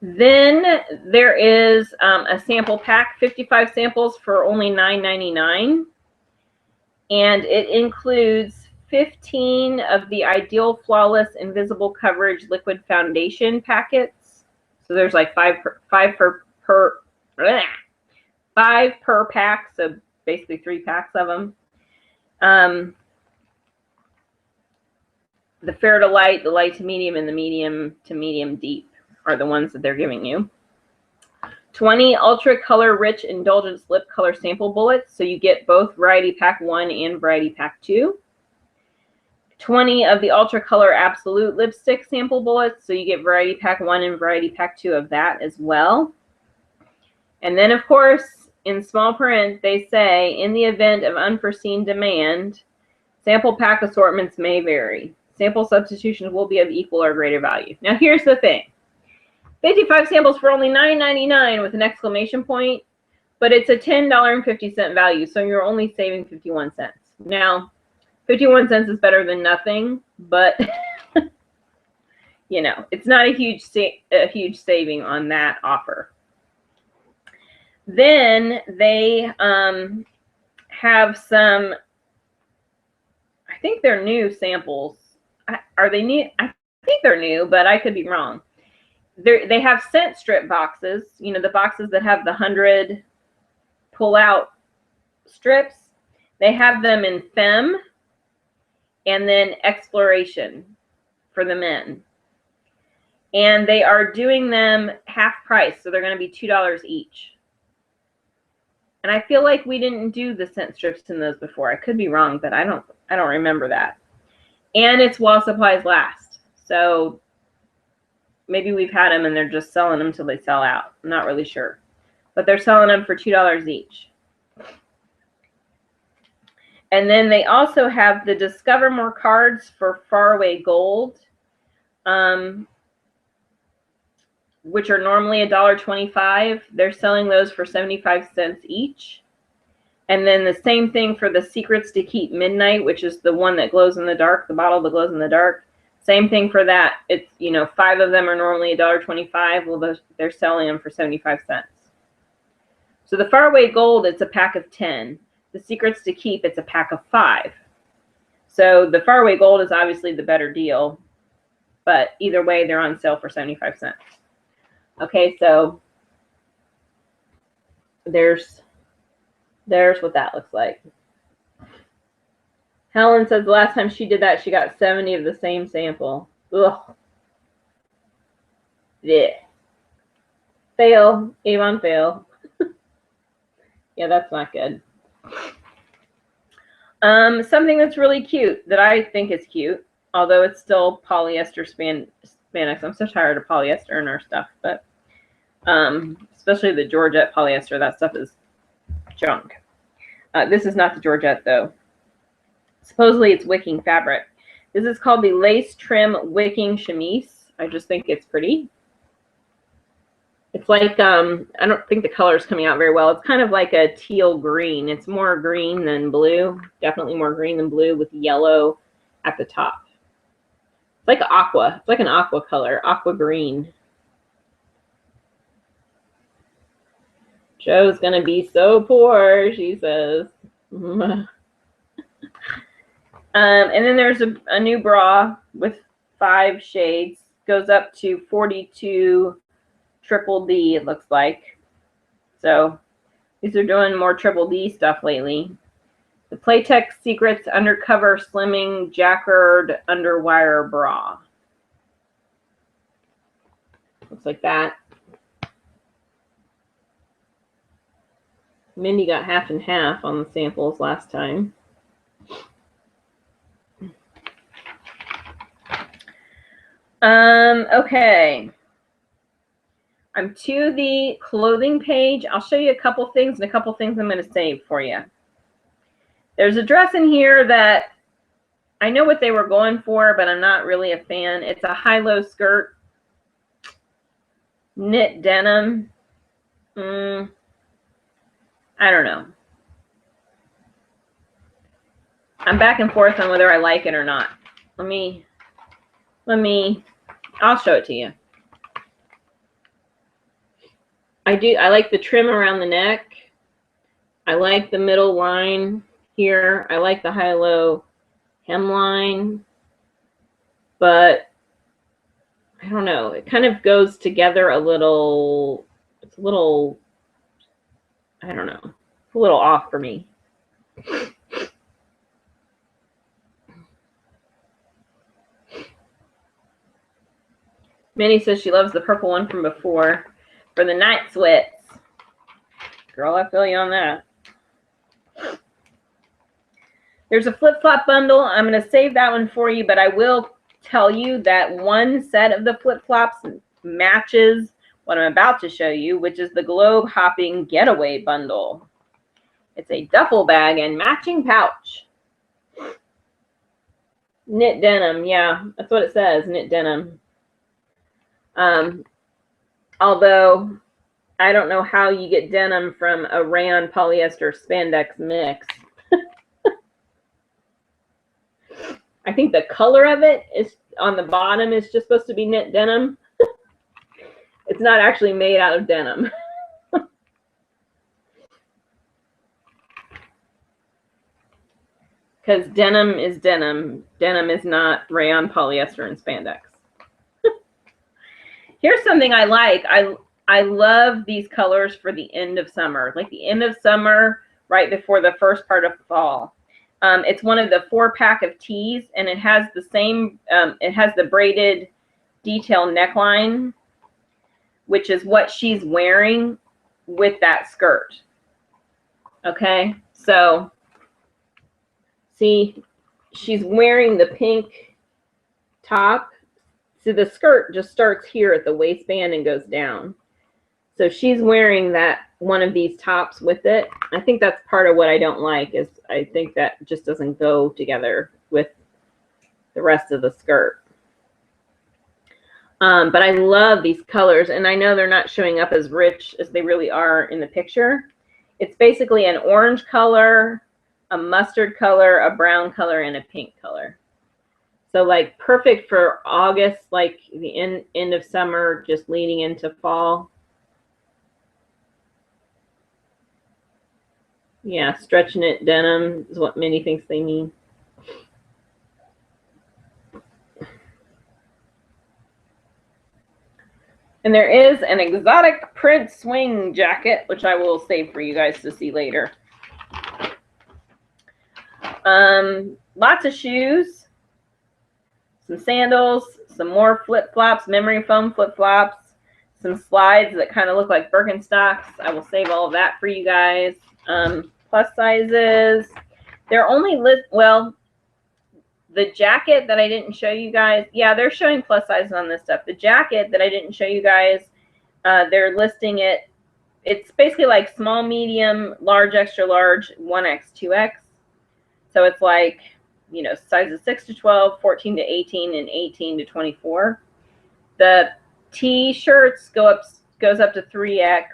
Then there is a sample pack, 55 samples for only $9.99. And it includes 15 of the Ideal Flawless Invisible Coverage Liquid Foundation packets. So there's like five per pack, so basically 3 packs of them. The fair to light, the light to medium, and the medium to medium deep are the ones that they're giving you. 20 ultra color rich indulgence lip color sample bullets, so you get both variety pack 1 and variety pack 2. 20 of the ultra color absolute lipstick sample bullets, so you get variety pack 1 and variety pack 2 of that as well. And then of course, in small print, they say, in the event of unforeseen demand, sample pack assortments may vary. Sample substitutions will be of equal or greater value. Now here's the thing. 55 samples for only $9.99 with an exclamation point, but it's a $10.50 value, so you're only saving 51 cents. Now, 51 cents is better than nothing, but you know, it's not a huge saving on that offer. Then they have some, I think they're new samples. Are they new? I think they're new, but I could be wrong. They have scent strip boxes, you know, the boxes that have the 100 pull-out strips. They have them in Femme and then Exploration for the men. And they are doing them half price, so they're going to be $2 each. And I feel like we didn't do the scent strips in those before. I could be wrong, but I don't remember that. And it's while supplies last. So maybe we've had them and they're just selling them until they sell out. I'm not really sure. But they're selling them for $2 each. And then they also have the Discover More cards for Faraway Gold, which are normally $1.25. They're selling those for 75 cents each. And then the same thing for the Secrets to Keep Midnight, which is the one that glows in the dark, the bottle that glows in the dark. Same thing for that. It's, you know, 5 of them are normally $1.25. Well, they're selling them for 75 cents. So the Faraway Gold, it's a pack of 10. The Secrets to Keep, it's a pack of 5. So the Faraway Gold is obviously the better deal, but either way, they're on sale for 75 cents. Okay, so there's what that looks like. Helen says the last time she did that, she got 70 of the same sample. Ugh. Yeah. Fail. Avon fail. Yeah, that's not good. Something that's really cute that I think is cute, although it's still polyester spandex. I'm so tired of polyester in our stuff, but especially the Georgette polyester, that stuff is junk. This is not the Georgette though. Supposedly it's wicking fabric. This is called the Lace Trim Wicking Chemise. I just think it's pretty. It's like, I don't think the color is coming out very well. It's kind of like a teal green. It's more green than blue. Definitely more green than blue with yellow at the top. It's like aqua. It's like an aqua color, aqua green. Joe's going to be so poor, she says. And then there's a new bra with 5 shades. Goes up to 42 triple D, it looks like. So these are doing more triple D stuff lately. The Playtex Secrets Undercover Slimming Jacquard Underwire Bra. Looks like that. Mindy got half and half on the samples last time. Okay. I'm to the clothing page. I'll show you a couple things and a couple things I'm going to save for you. There's a dress in here that I know what they were going for, but I'm not really a fan. It's a high-low skirt. Knit denim. I don't know. I'm back and forth on whether I like it or not. Let me, I'll show it to you. I like the trim around the neck. I like the middle line here. I like the high-low hemline, but I don't know. It kind of goes together a little. It's a little, I don't know. It's a little off for me. Minnie says she loves the purple one from before for the night sweats. Girl, I feel you on that. There's a flip-flop bundle. I'm going to save that one for you, but I will tell you that one set of the flip-flops matches what I'm about to show you, which is the Globe Hopping Getaway Bundle. It's a duffel bag and matching pouch. Knit denim. Yeah, that's what it says, knit denim. Although I don't know how you get denim from a rayon polyester spandex mix. I think the color of it is on the bottom is just supposed to be knit denim. It's not actually made out of denim. Because denim is denim. Denim is not rayon polyester and spandex. Here's something I like. I love these colors for the end of summer. Like the end of summer, right before the first part of fall. It's one of the 4-pack of tees, and it has the same, it has the braided detail neckline, which is what she's wearing with that skirt. Okay, so see, she's wearing the pink top. So the skirt just starts here at the waistband and goes down. So she's wearing that one of these tops with it. I think that's part of what I don't like, is I think that just doesn't go together with the rest of the skirt. But I love these colors, and I know they're not showing up as rich as they really are in the picture. It's basically an orange color, a mustard color, a brown color, and a pink color. So like perfect for August, like the end of summer, just leading into fall. Yeah, stretching it denim is what Minnie thinks they mean. And there is an exotic print swing jacket, which I will save for you guys to see later. Lots of shoes, some sandals, some more flip-flops, memory foam flip-flops, some slides that kind of look like Birkenstocks. I will save all of that for you guys. Plus sizes. They're only well, the jacket that I didn't show you guys, yeah, they're showing plus sizes on this stuff. The jacket that I didn't show you guys, they're listing it. It's basically like small, medium, large, extra large, 1X, 2X. So it's like, you know, sizes 6 to 12, 14 to 18, and 18 to 24. The T-shirts goes up to 3X,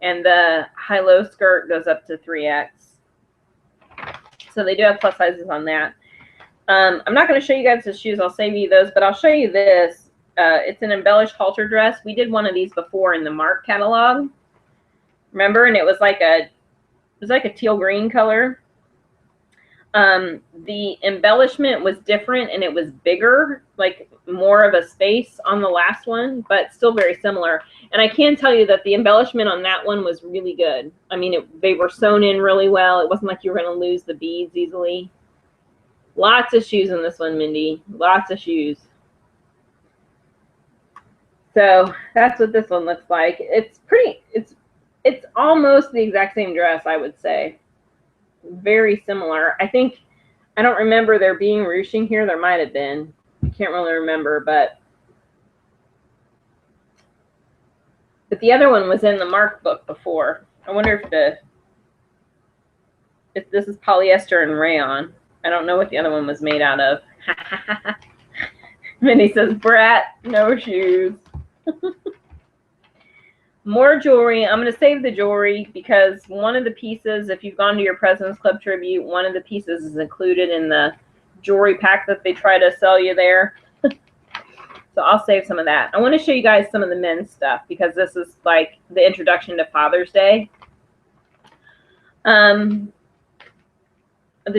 and the high-low skirt goes up to 3X. So they do have plus sizes on that. I'm not going to show you guys the shoes. I'll save you those, but I'll show you this. It's an embellished halter dress. We did one of these before in the Mark catalog. Remember? And it was like a teal green color. The embellishment was different, and it was bigger, like more of a space on the last one, but still very similar. And I can tell you that the embellishment on that one was really good. I mean, they were sewn in really well. It wasn't like you were going to lose the beads easily. Lots of shoes in this one, Mindy. Lots of shoes. So that's what this one looks like. It's pretty, it's almost the exact same dress, I would say. Very similar. I don't remember there being ruching here. There might have been. I can't really remember, but the other one was in the Mark book before. I wonder if this is polyester and rayon. I don't know what the other one was made out of. Minnie says, "Brat, no shoes." More jewelry. I'm going to save the jewelry because one of the pieces, if you've gone to your President's Club tribute, one of the pieces is included in the jewelry pack that they try to sell you there. So I'll save some of that. I want to show you guys some of the men's stuff because this is like the introduction to Father's Day. The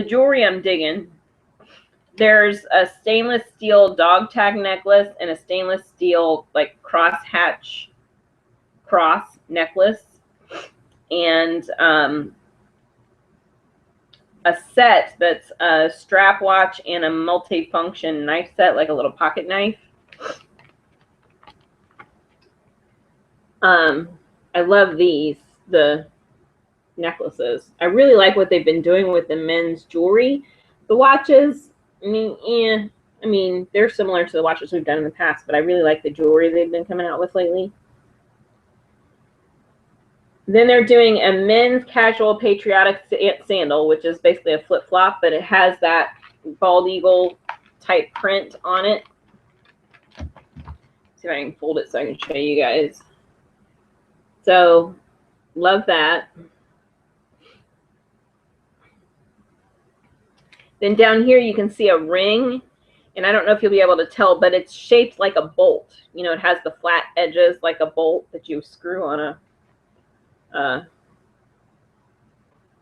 jewelry I'm digging. There's a stainless steel dog tag necklace and a stainless steel like crosshatch cross necklace, and a set that's a strap watch and a multi-function knife set, like a little pocket knife. I love these, the necklaces. I really like what they've been doing with the men's jewelry. The watches, I mean, they're similar to the watches we've done in the past, but I really like the jewelry they've been coming out with lately. Then they're doing a men's casual patriotic sandal, which is basically a flip-flop, but it has that bald eagle type print on it. Let's see if I can fold it so I can show you guys. So, love that. Then down here you can see a ring, and I don't know if you'll be able to tell, but it's shaped like a bolt. You know, it has the flat edges like a bolt that you screw on a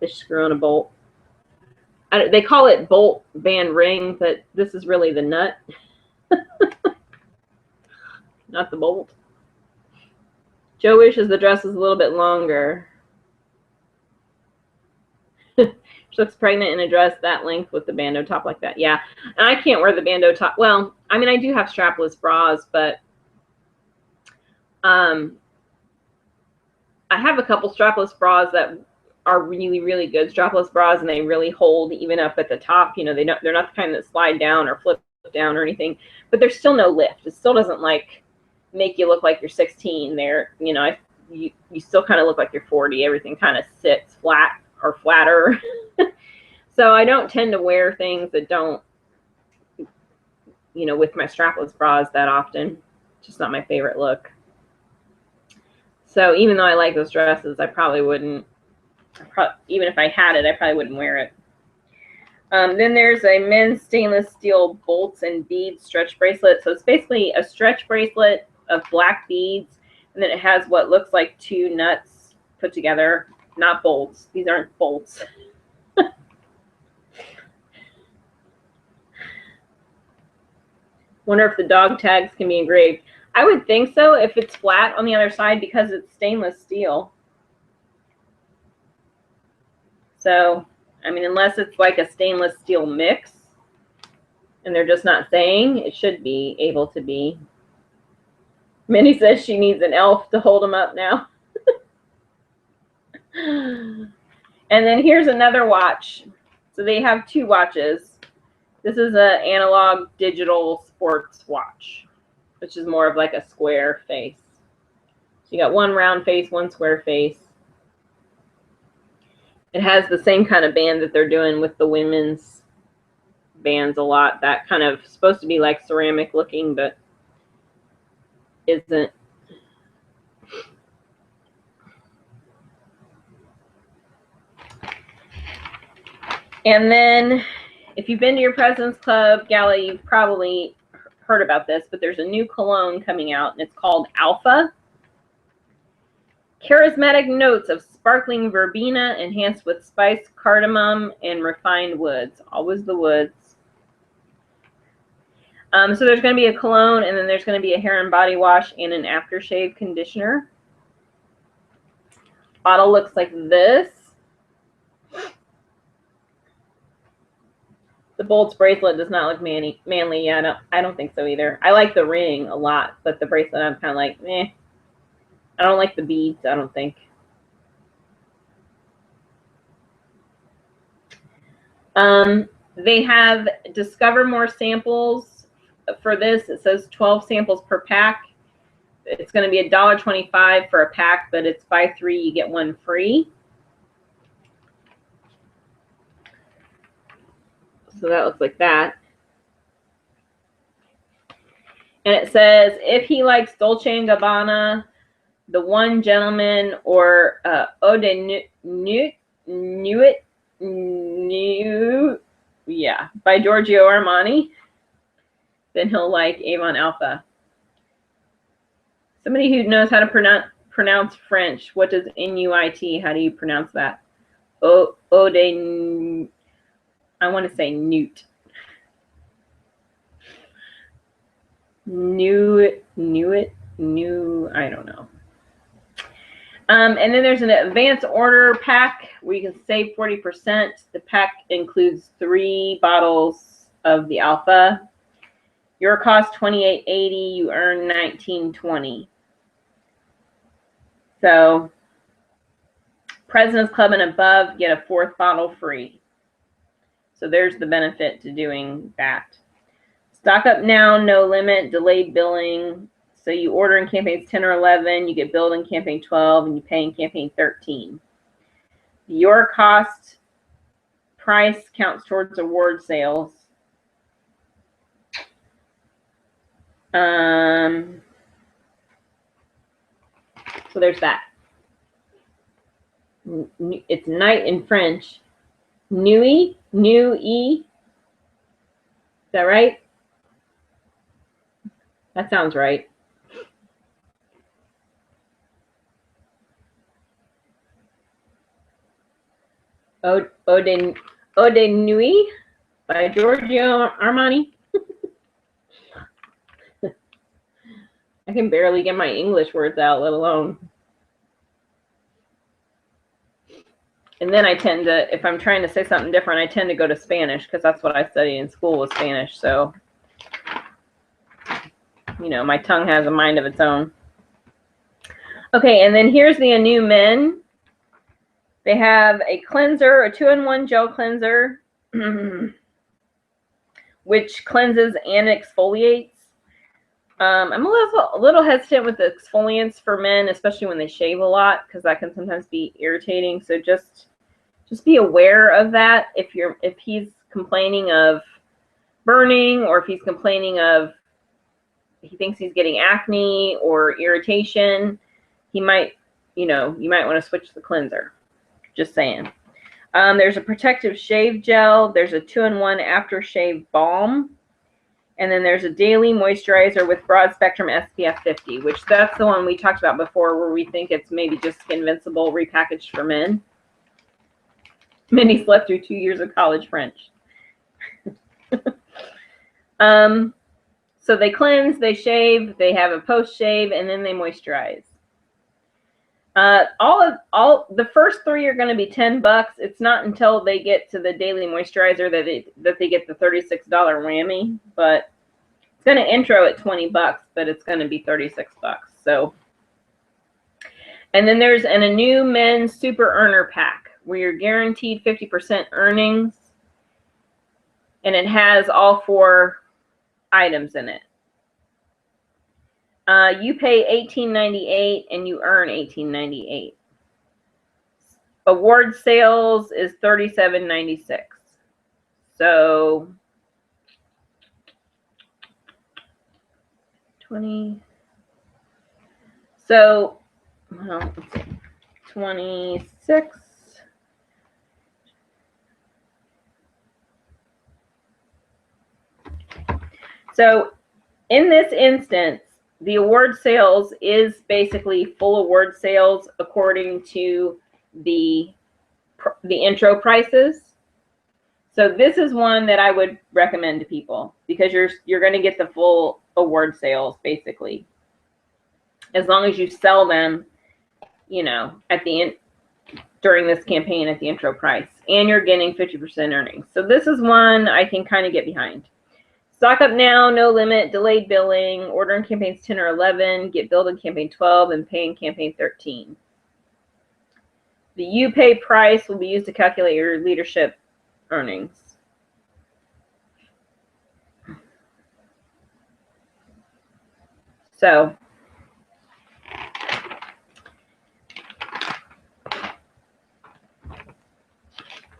screw on a bolt. They call it bolt band ring, but this is really the nut, not the bolt. Joe wishes the dress was a little bit longer. She looks pregnant in a dress that length with the bandeau top like that. Yeah, and I can't wear the bandeau top. Well, I mean, I do have strapless bras, but I have a couple strapless bras that are really, really good strapless bras, and they really hold even up at the top. You know, they're not the kind that slide down or flip down or anything, but there's still no lift. It still doesn't like make you look like you're 16 there. You know, you still kind of look like you're 40. Everything kind of sits flat or flatter. So I don't tend to wear things that don't, you know, with my strapless bras that often. It's just not my favorite look. So even though I like those dresses, I probably wouldn't, even if I had it, I probably wouldn't wear it. Then there's a men's stainless steel bolts and beads stretch bracelet. So it's basically a stretch bracelet of black beads, and then it has what looks like two nuts put together, not bolts. These aren't bolts. Wonder if the dog tags can be engraved. I would think so if it's flat on the other side because it's stainless steel. So, I mean, unless it's like a stainless steel mix and they're just not saying, it should be able to be. Minnie says she needs an elf to hold them up now. And then here's another watch. So they have two watches. This is an analog digital sports watch, which is more of like a square face. So you got one round face, one square face. It has the same kind of band that they're doing with the women's bands a lot. That kind of supposed to be like ceramic looking, but isn't. And then if you've been to your President's Club Gala, you've probably heard about this, but there's a new cologne coming out, and it's called Alpha. Charismatic notes of sparkling verbena enhanced with spice, cardamom, and refined woods. Always the woods. So there's going to be a cologne, and then there's going to be a hair and body wash and an aftershave conditioner. Bottle looks like this. The bolts bracelet does not look manly. Yeah, I don't think so either. I like the ring a lot, but the bracelet I'm kind of like, eh. I don't like the beads, I don't think. They have discover more samples for this. It says 12 samples per pack. It's going to be $1.25 for a pack, but it's buy 3, you get 1 free. So that looks like that. And it says, if he likes Dolce & Gabbana, The One Gentleman or Ode Nuit, yeah, by Giorgio Armani, then he'll like Avon Alpha. Somebody who knows how to pronounce French. What does N-U-I-T? How do you pronounce that? Ode, I want to say Newt. New, I don't know. And then there's an advance order pack where you can save 40%. The pack includes 3 bottles of the Alpha. Your cost $28.80. You earn $19.20. So President's Club and above get a 4th bottle free. So there's the benefit to doing that. Stock up now, no limit, delayed billing. So you order in campaigns 10 or 11, you get billed in campaign 12, and you pay in campaign 13. Your cost price counts towards award sales. So there's that. It's night in French. Nuit, Is that right? That sounds right. Ode Nuit by Giorgio Armani. I can barely get my English words out, let alone. And then I tend to, if I'm trying to say something different, I tend to go to Spanish because that's what I studied in school was Spanish. So, you know, my tongue has a mind of its own. Okay, and then here's the Anew Men. They have a cleanser, a 2-in-1 gel cleanser, which cleanses and exfoliates. I'm a little hesitant with the exfoliants for men, especially when they shave a lot, because that can sometimes be irritating. So just be aware of that. If he's complaining of burning, or if he's complaining of he thinks he's getting acne or irritation, he might, you might want to switch the cleanser. Just saying. There's a protective shave gel. There's a 2-in-1 aftershave balm. And then there's a daily moisturizer with broad spectrum SPF 50, which that's the one we talked about before where we think it's maybe just Invincible repackaged for men. Minnie slept through 2 years of college French. So they cleanse, they shave, they have a post-shave, and then they moisturize. All the first 3 are going to be $10. It's not until they get to the daily moisturizer that they get the $36 whammy, but it's going to intro at $20, but it's going to be $36. So, and then there's a new men's super earner pack where you're guaranteed 50% earnings, and it has all 4 items in it. You pay $18.98 and you earn $18.98. Award sales is $37.96. So 20. So, well, let's see, 26. So in this instance, the award sales is basically full award sales according to the intro prices. So this is one that I would recommend to people because you're going to get the full award sales basically, as long as you sell them, at the end during this campaign at the intro price, and you're getting 50% earnings. So this is one I can kind of get behind. Stock up now, no limit, delayed billing, order in campaigns 10 or 11, get billed in campaign 12, and pay in campaign 13. The you pay price will be used to calculate your leadership earnings. So,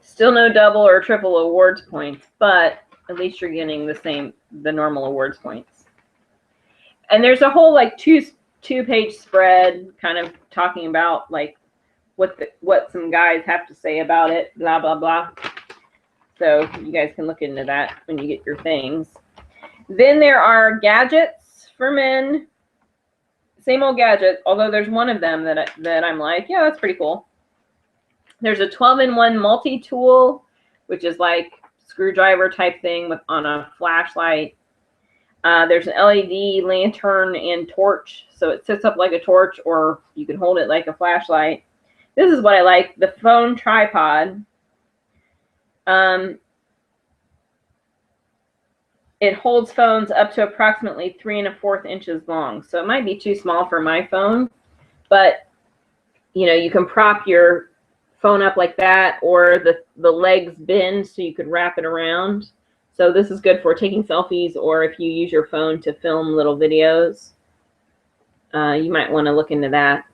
still no double or triple awards points, but at least you're getting the normal awards points. And there's a whole 2 2-page spread kind of talking about like what some guys have to say about it, blah, blah, blah. So you guys can look into that when you get your things. Then there are gadgets for men. Same old gadget, although there's one of them that I'm like, yeah, that's pretty cool. There's a 12-in-1 multi-tool, which is like screwdriver type thing on a flashlight. There's an LED lantern and torch, so it sits up like a torch, or you can hold it like a flashlight. This is what I like, the phone tripod. It holds phones up to approximately 3 1/4 inches long. So it might be too small for my phone, but you know, you can prop your phone up like that, or the legs bend so you could wrap it around. So this is good for taking selfies, or if you use your phone to film little videos. You might want to look into that.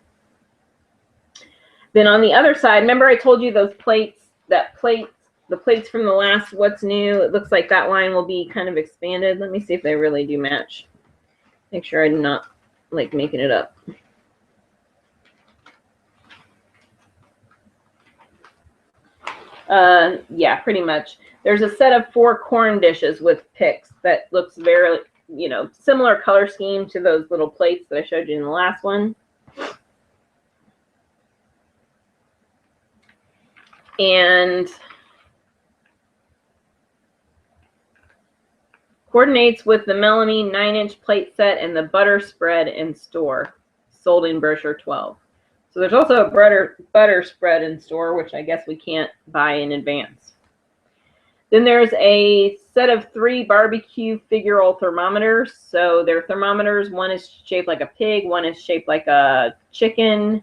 Then on the other side, remember I told you those plates, the plates from the last What's New, it looks like that line will be kind of expanded. Let me see if they really do match. Make sure I'm not like making it up. Yeah, pretty much. There's a set of 4 corn dishes with picks that looks very, you know, similar color scheme to those little plates that I showed you in the last one. And coordinates with the Melanie 9-inch plate set and the butter spread in store, sold in brochure 12. So there's also a butter spread in store, which I guess we can't buy in advance. Then there's a set of 3 barbecue figural thermometers. So they're thermometers. One is shaped like a pig, one is shaped like a chicken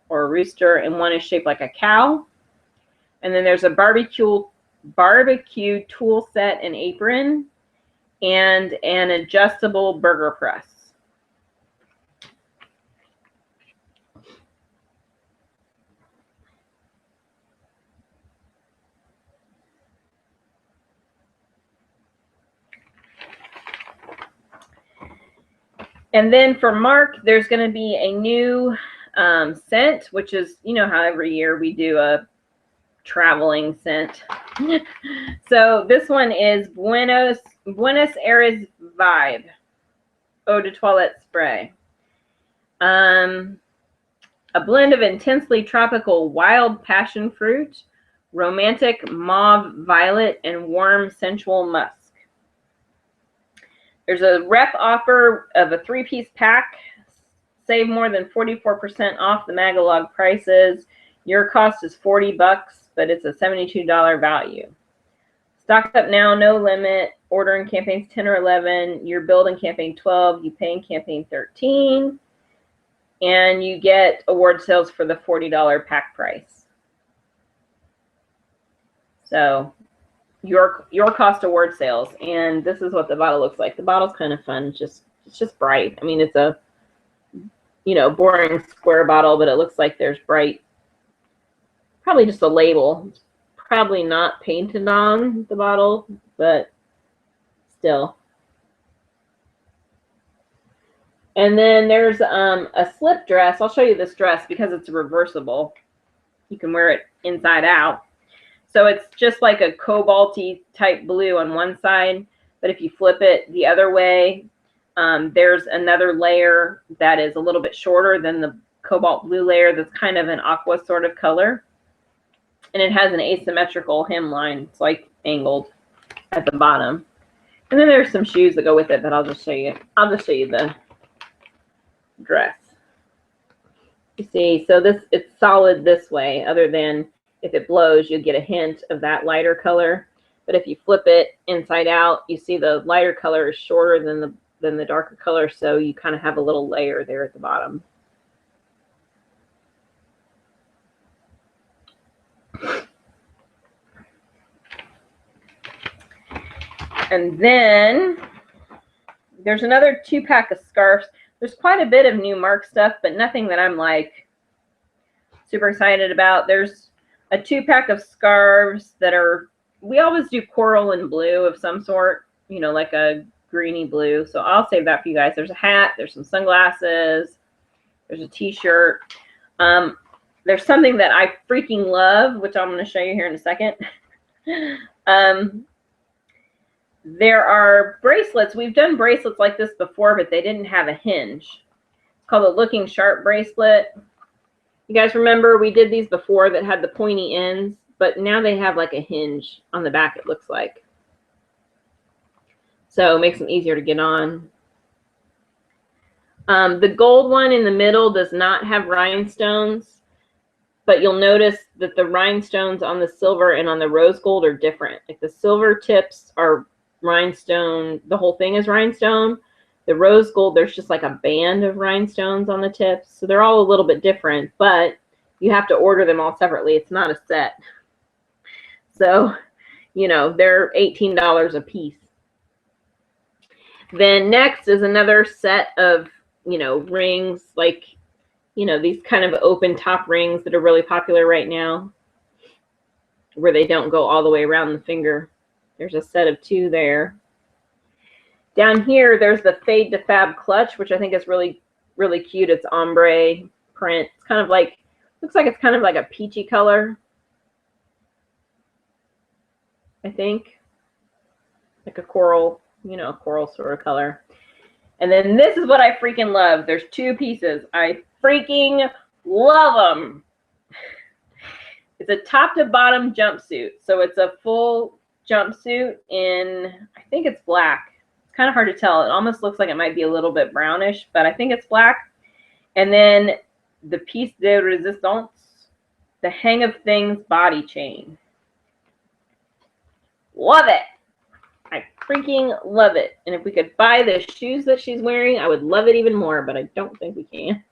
or a rooster, and one is shaped like a cow. And then there's a barbecue tool set and apron, and an adjustable burger press. And then for Mark, there's going to be a new scent, which is, you know how every year we do a traveling scent. So this one is Buenos Aires Vibe Eau de Toilette Spray. A blend of intensely tropical wild passion fruit, romantic mauve violet, and warm sensual musk. There's a rep offer of a 3-piece pack. Save more than 44% off the Magalog prices. Your cost is $40, but it's a $72 value. Stock up now, no limit. Order in campaigns 10 or 11. You're billed in campaign 12. You pay in campaign 13. And you get award sales for the $40 pack price. So your cost award sales. And this is what the bottle looks like. The bottle's kind of fun. It's just bright. I mean, it's a, you know, boring square bottle, but it looks like there's bright, probably just a label. It's probably not painted on the bottle, but still. And then there's a slip dress. I'll show you this dress because it's reversible. You can wear it inside out. So it's just like a cobalty type blue on one side, but if you flip it the other way, there's another layer that is a little bit shorter than the cobalt blue layer that's kind of an aqua sort of color. And it has an asymmetrical hemline. It's like angled at the bottom. And then there's some shoes that go with it, but I'll just show you. I'll just show you the dress. You see, so it's solid this way, other than if it blows, you get a hint of that lighter color. But if you flip it inside out, you see the lighter color is shorter than the darker color, so you kind of have a little layer there at the bottom. And then there's another 2-pack of scarves. There's quite a bit of new Mark stuff, but nothing that I'm like super excited about. There's a 2-pack of scarves that are, we always do coral and blue of some sort, you know, like a greeny blue. So I'll save that for you guys. There's a hat. There's some sunglasses. There's a t-shirt. There's something that I freaking love, which I'm going to show you here in a second. There are bracelets. We've done bracelets like this before, but they didn't have a hinge. It's called a Looking Sharp bracelet. You guys remember we did these before that had the pointy ends, but now they have like a hinge on the back, it looks like. So it makes them easier to get on. The gold one in the middle does not have rhinestones, but you'll notice that the rhinestones on the silver and on the rose gold are different. Like the silver tips are rhinestone, the whole thing is rhinestone. The rose gold, there's just like a band of rhinestones on the tips. So they're all a little bit different, but you have to order them all separately. It's not a set. So, you know, they're $18 a piece. Then next is another set of, you know, rings, like, you know, these kind of open top rings that are really popular right now, where they don't go all the way around the finger. There's a set of 2 there. Down here, there's the Fade to Fab clutch, which I think is really, really cute. It's ombre print. It's kind of like, looks like it's kind of like a peachy color, I think. Like a coral, you know, coral sort of color. And then this is what I freaking love. There's 2 pieces. I freaking love them. It's a top to bottom jumpsuit. So it's a full jumpsuit in, I think it's black. It's kind of hard to tell. It almost looks like it might be a little bit brownish, but I think it's black. And then the piece de resistance, the Hang of Things body chain. Love it. I freaking love it. And if we could buy the shoes that she's wearing, I would love it even more, but I don't think we can.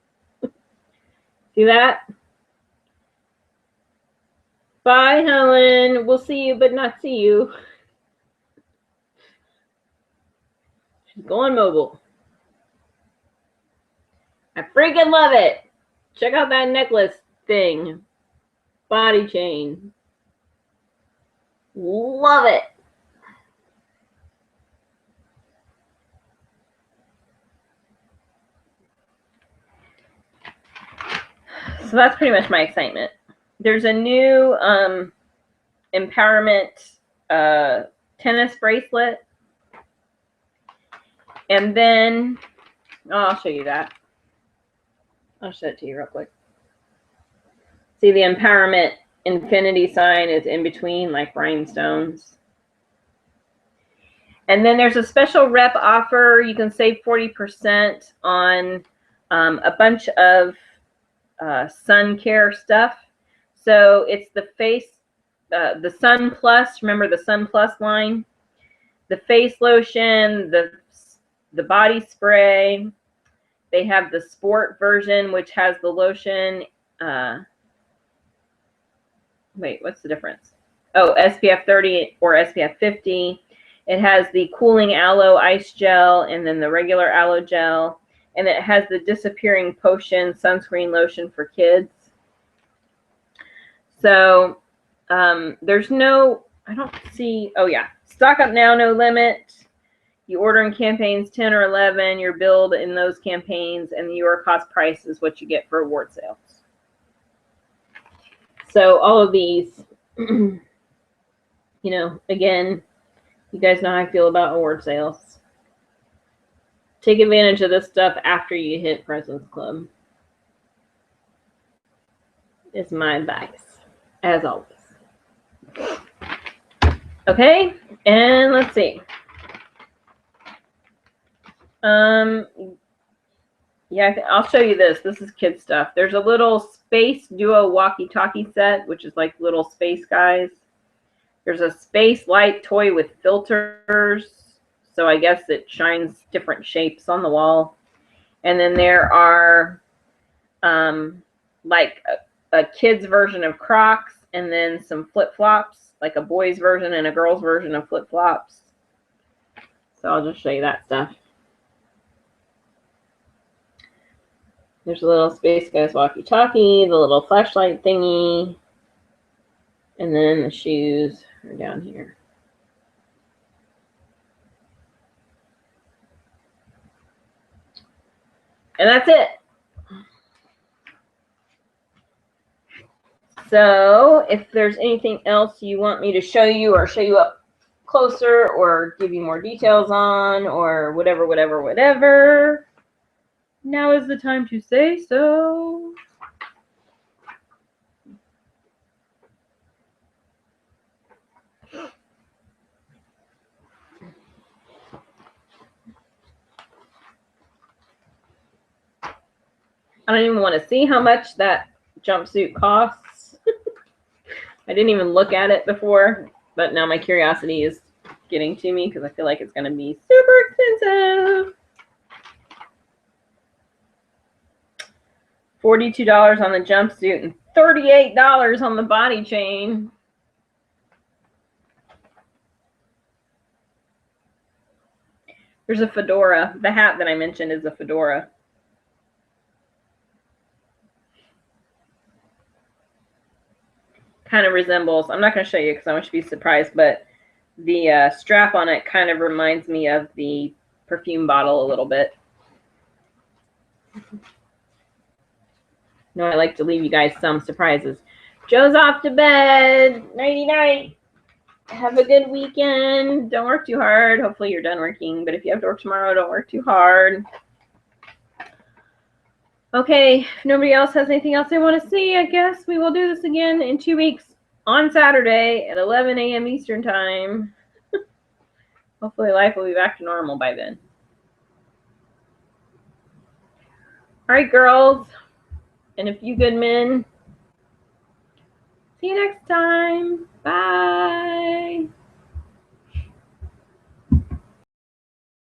See that? Bye, Helen. We'll see you, but not see you. She's going mobile. I freaking love it. Check out that necklace thing. Body chain. Love it. So that's pretty much my excitement. There's a new empowerment tennis bracelet. And then, oh, I'll show you that. I'll show it to you real quick. See, the empowerment infinity sign is in between, like rhinestones. And then there's a special rep offer. You can save 40% on a bunch of sun care stuff. So it's the face, the Sun Plus. Remember the Sun Plus line? The face lotion, the body spray. They have the sport version, which has the lotion. Wait, what's the difference? Oh, SPF 30 or SPF 50. It has the cooling aloe ice gel and then the regular aloe gel. And it has the disappearing potion sunscreen lotion for kids. So there's no, I don't see, oh yeah, stock up now, no limit. You order in campaigns 10 or 11, you're billed in those campaigns, and your cost price is what you get for award sales. So all of these, you know, again, you guys know how I feel about award sales. Take advantage of this stuff after you hit President's Club. It's my advice, as always. Okay, and let's see. Yeah, I'll show you this. This is kid stuff. There's a little Space Duo walkie-talkie set, which is like little space guys. There's a space light toy with filters. So I guess it shines different shapes on the wall. And then there are like a kid's version of Crocs and then some flip-flops, like a boy's version and a girl's version of flip-flops. So I'll just show you that stuff. There's a little Space Guys walkie-talkie, the little flashlight thingy, and then the shoes are down here. And that's it. So if there's anything else you want me to show you or show you up closer or give you more details on or whatever, now is the time to say so. I don't even want to see how much that jumpsuit costs. I didn't even look at it before, but now my curiosity is getting to me because I feel like it's going to be super expensive. $42 on the jumpsuit and $38 on the body chain. There's a fedora. The hat that I mentioned is a fedora. Kind of resembles, I'm not going to show you because I want you to be surprised, but the strap on it kind of reminds me of the perfume bottle a little bit. No, I like to leave you guys some surprises. Joe's off to bed. Nighty night. Have a good weekend. Don't work too hard. Hopefully you're done working, but if you have to work tomorrow, don't work too hard. Okay, if nobody else has anything else they want to see, I guess we will do this again in 2 weeks on Saturday at 11 a.m. Eastern Time. Hopefully life will be back to normal by then. All right, girls, and a few good men. See you next time. Bye.